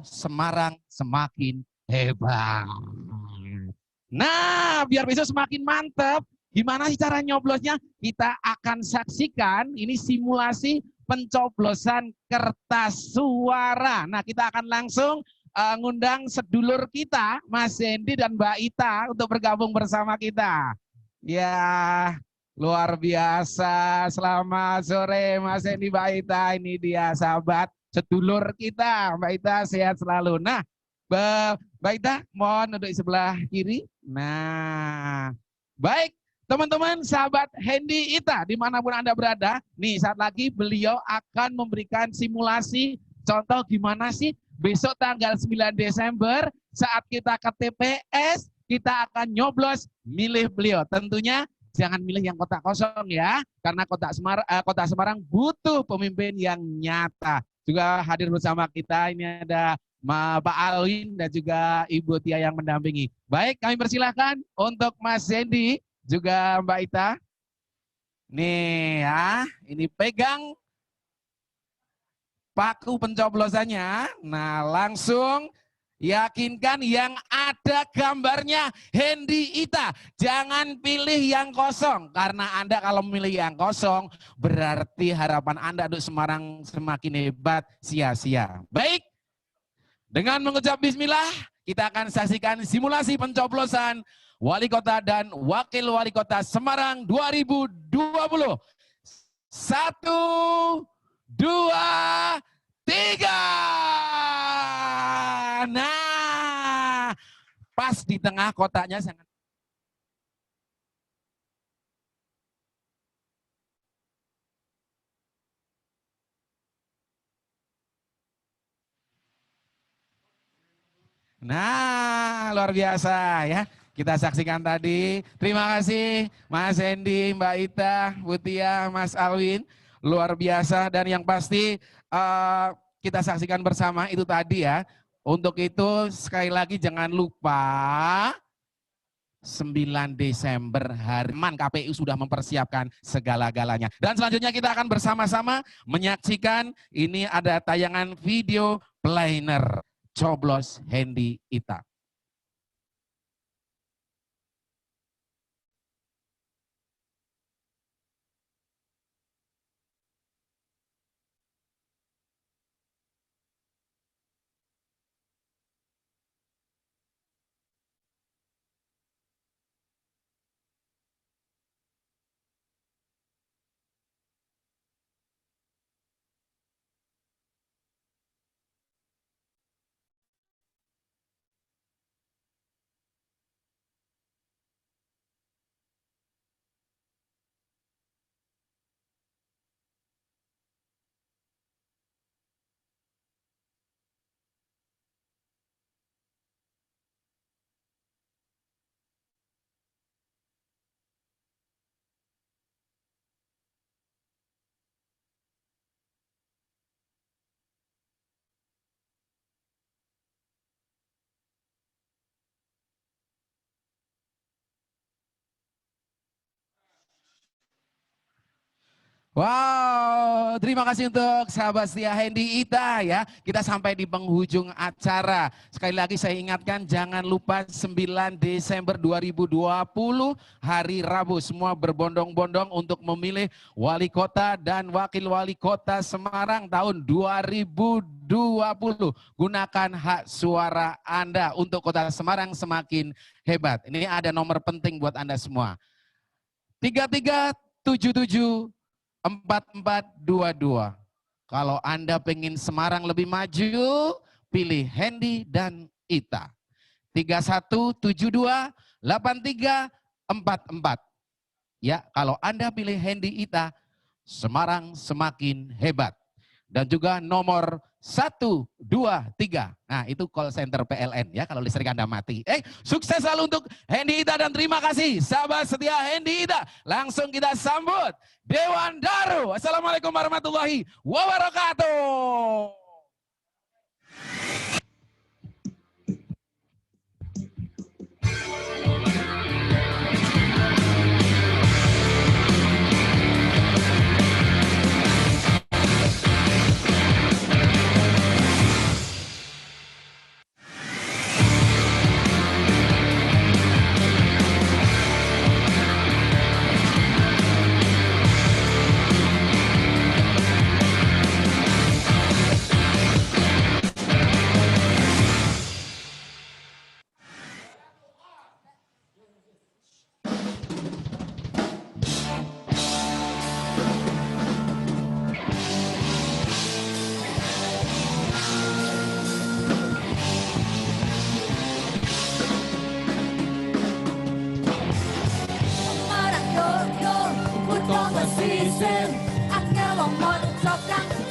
Semarang semakin hebat. Nah, biar besok semakin mantap, gimana sih cara nyoblosnya? Kita akan saksikan ini simulasi pencoblosan kertas suara. Nah, kita akan langsung ngundang sedulur kita, Mas Hendy dan Mbak Ita untuk bergabung bersama kita. Ya, luar biasa. Selamat sore Mas Hendy, Mbak Ita. Ini dia sahabat sedulur kita. Mbak Ita sehat selalu. Nah, Mbak Ita, mohon duduk di sebelah kiri. Nah, baik teman-teman sahabat Hendy Ita, dimanapun Anda berada, nih saat lagi beliau akan memberikan simulasi contoh gimana sih besok tanggal 9 Desember saat kita ke TPS, kita akan nyoblos milih beliau. Tentunya jangan milih yang kotak kosong ya, karena Kota Semarang butuh pemimpin yang nyata. Juga hadir bersama kita, ini ada Pak Alwin dan juga Ibu Tia yang mendampingi. Baik, kami persilahkan untuk Mas Hendy, juga Mbak Ita. Nih ya, ini pegang paku pencoblosannya. Nah, langsung yakinkan yang ada gambarnya Hendy Ita. Jangan pilih yang kosong, karena Anda kalau memilih yang kosong, berarti harapan Anda untuk Semarang semakin hebat, sia-sia. Baik. Dengan mengucap bismillah, kita akan saksikan simulasi pencoblosan Wali Kota dan Wakil Wali Kota Semarang 2020. 1, 2, 3. Nah, pas di tengah kotaknya sangat. Nah, luar biasa ya. Kita saksikan tadi. Terima kasih Mas Hendy, Mbak Ita, Butia, Mas Alwin. Luar biasa dan yang pasti kita saksikan bersama itu tadi ya. Untuk itu sekali lagi jangan lupa 9 Desember hari KPU sudah mempersiapkan segala-galanya. Dan selanjutnya kita akan bersama-sama menyaksikan ini ada tayangan video planner coblos Hendy Ita. Wow, terima kasih untuk sahabat setia Hendy Ita ya. Kita sampai di penghujung acara. Sekali lagi saya ingatkan jangan lupa 9 Desember 2020 hari Rabu semua berbondong-bondong untuk memilih wali kota dan wakil wali kota Semarang tahun 2020. Gunakan hak suara Anda untuk kota Semarang semakin hebat. Ini ada nomor penting buat Anda semua. 3377 4422. Kalau Anda pengen Semarang lebih maju, pilih Hendy dan Ita. 3172 8344. Ya, kalau Anda pilih Hendy Ita, Semarang semakin hebat. Dan juga nomor 123. Nah, itu call center PLN ya kalau listrik Anda mati. Sukses selalu untuk Hendy Ita dan terima kasih sahabat setia Hendy Ita. Langsung kita sambut Dewan Daru. Assalamualaikum warahmatullahi wabarakatuh.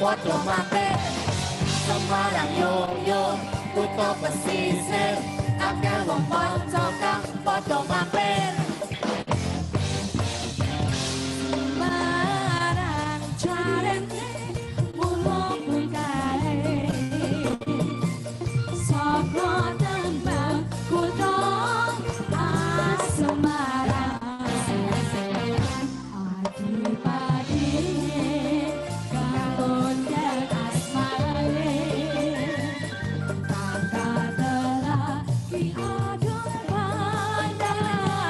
Foto mampir Semarang yo yo Kuto pesisir Akeh wong foto kang foto mampir Semarang jarene mulung bungkae Soko tembang kuto Semarang Adipati Di adung pandang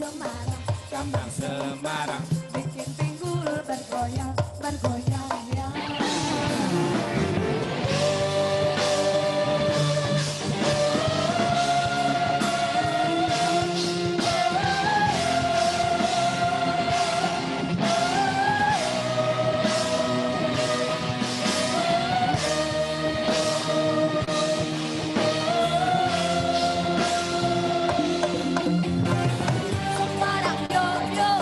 Semarang, Kembang Semarang. bikin pinggul bergoyang, bergoyang ya. Semarang yo yo,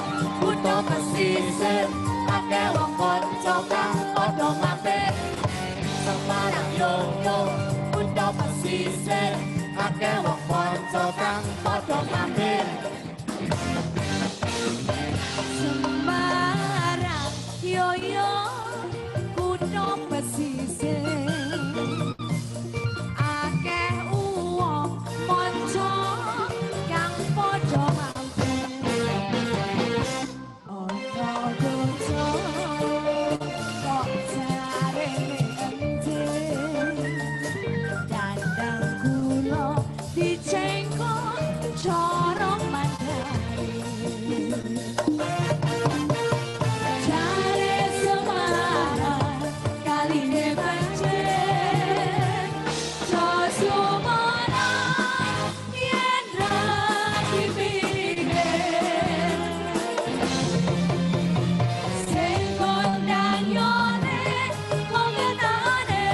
kudu pesisir, akeh wong kanca kang padha mampir. Semarang yo yo, kudu pesisir, akeh wong kanca kang padha mampir. Semarang yo yo, kudu pesisir, akeh wong kanca kang padha mampir. Ana dosa kok jarene encen, dandang kula dicengkok cara mandari. Jare Semarang kaline pancen, jo Semarang yen ra dipikir. Sing kondang yone wong kenane,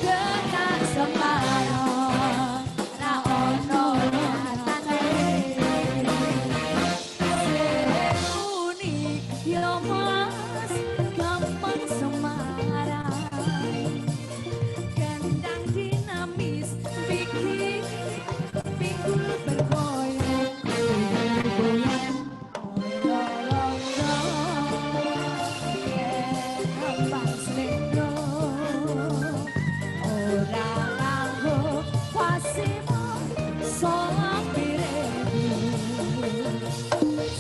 tekan Semarang ra ono latane. Sing unik yo mas gampang Semarang, kendang dinamis bikin pinggul bergoyang, bergoyang. Kembang selendro, ora nganggo pasimo soang birebu.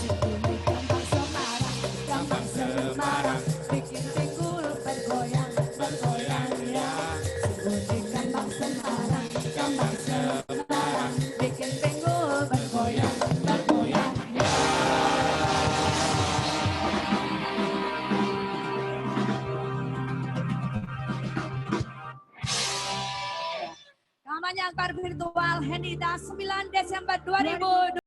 Sikune kembang Semarang, kembang Semarang, bikin pinggul bergoyang, bergoyang ya. Sikune kembang Semarang, kembang Semarang, bikin pinggul bergoyang, bergoyang ya. Kampanye Akbar Virtual Henita 9 Desember 2020.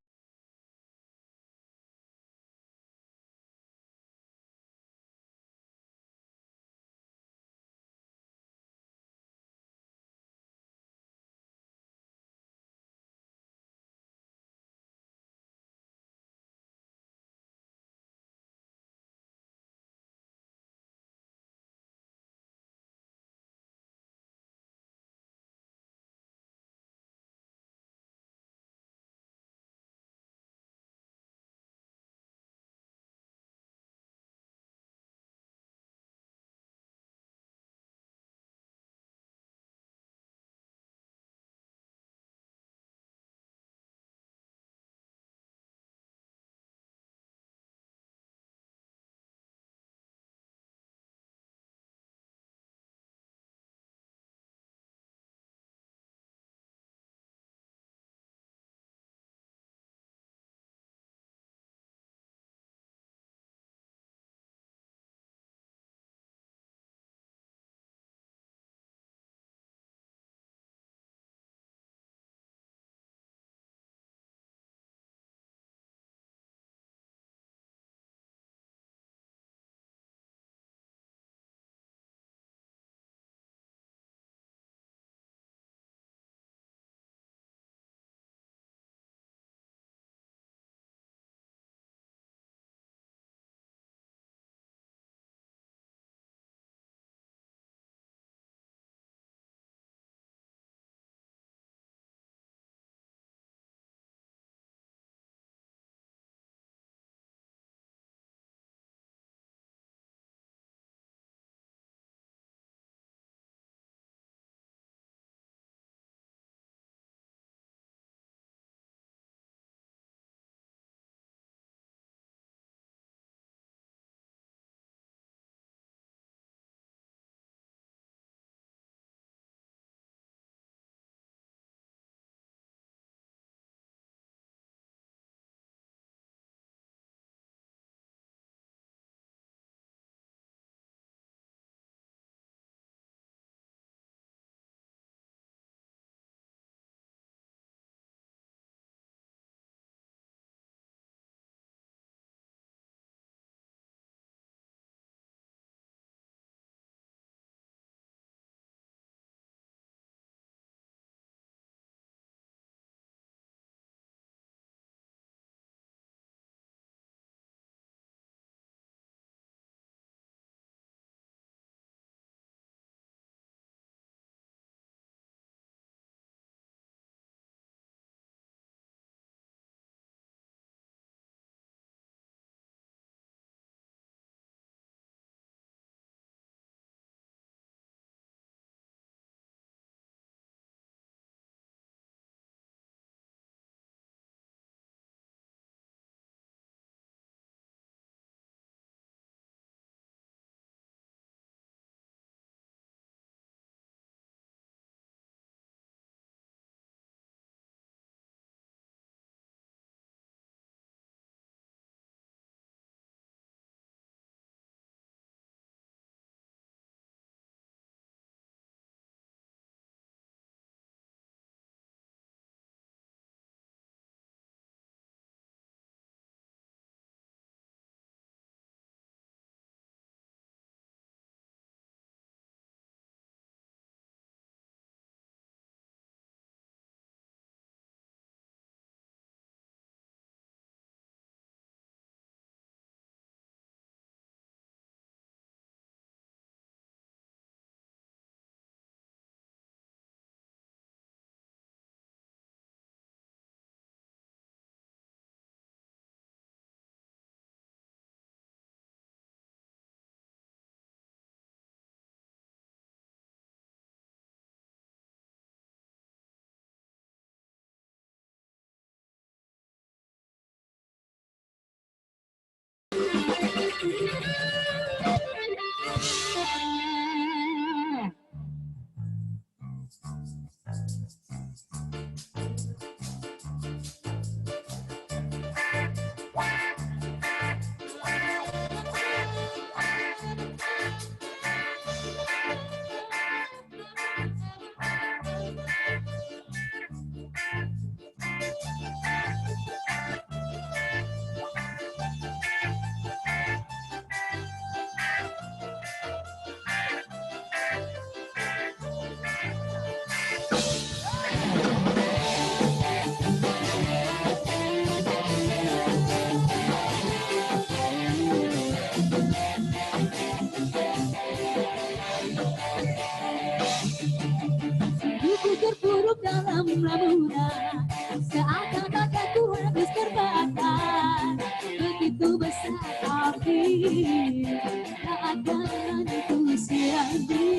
tak akan ku siangi.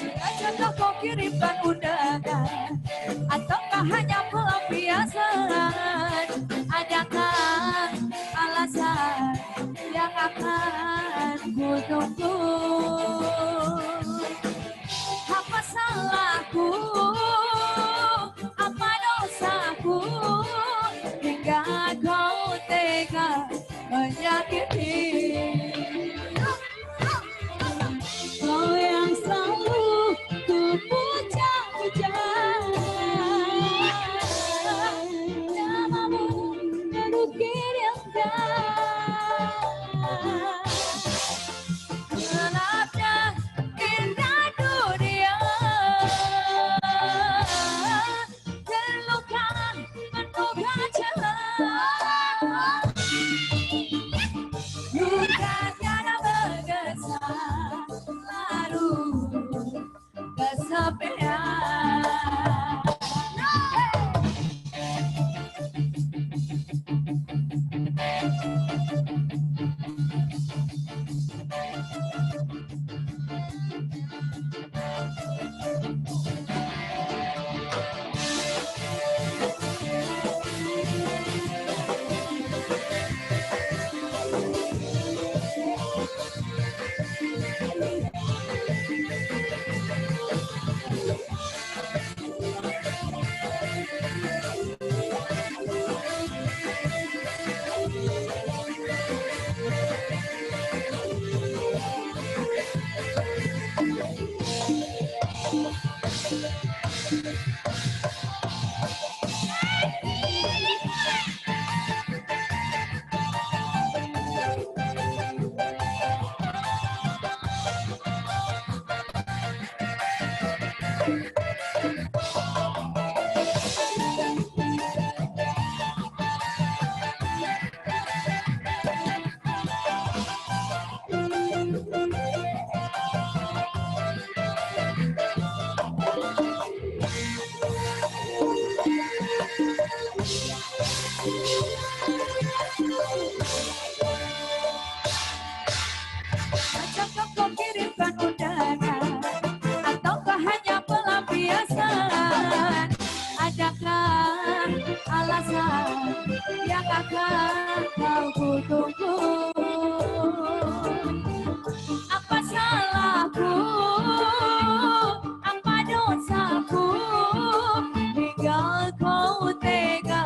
Sengajakah kau kirimkan undangan, ataukah hanya pelampiasan? Adakah alasan yang akan ku tunggu? Apa salahku? Apa dosaku? Hingga kau tega menyakiti. Kau yang selalu ku puja-puja, namamu menukir indah. Gelapnya indah dunia, terluka penuh kecewa. Luka tiada berkesan, larut kesepian. Adakah kau kirimkan undangan, ataukah hanya pelampiasan? Adakah alasan yang akan kau tunggu? Apa salahku? Apa dosaku? Hingga kau tega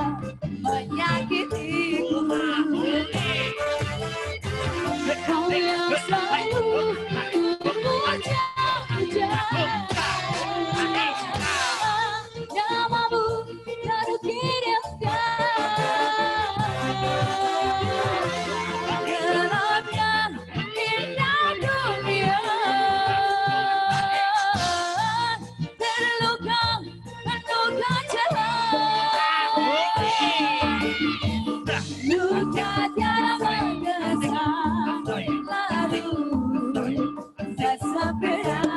menyakitiku. Kau yang selalu ku puja-puja, namamu terukir indah. Gelapnya indah dunia, terluka penuh kecewa. Luka tiada berkesan, larut kesepian.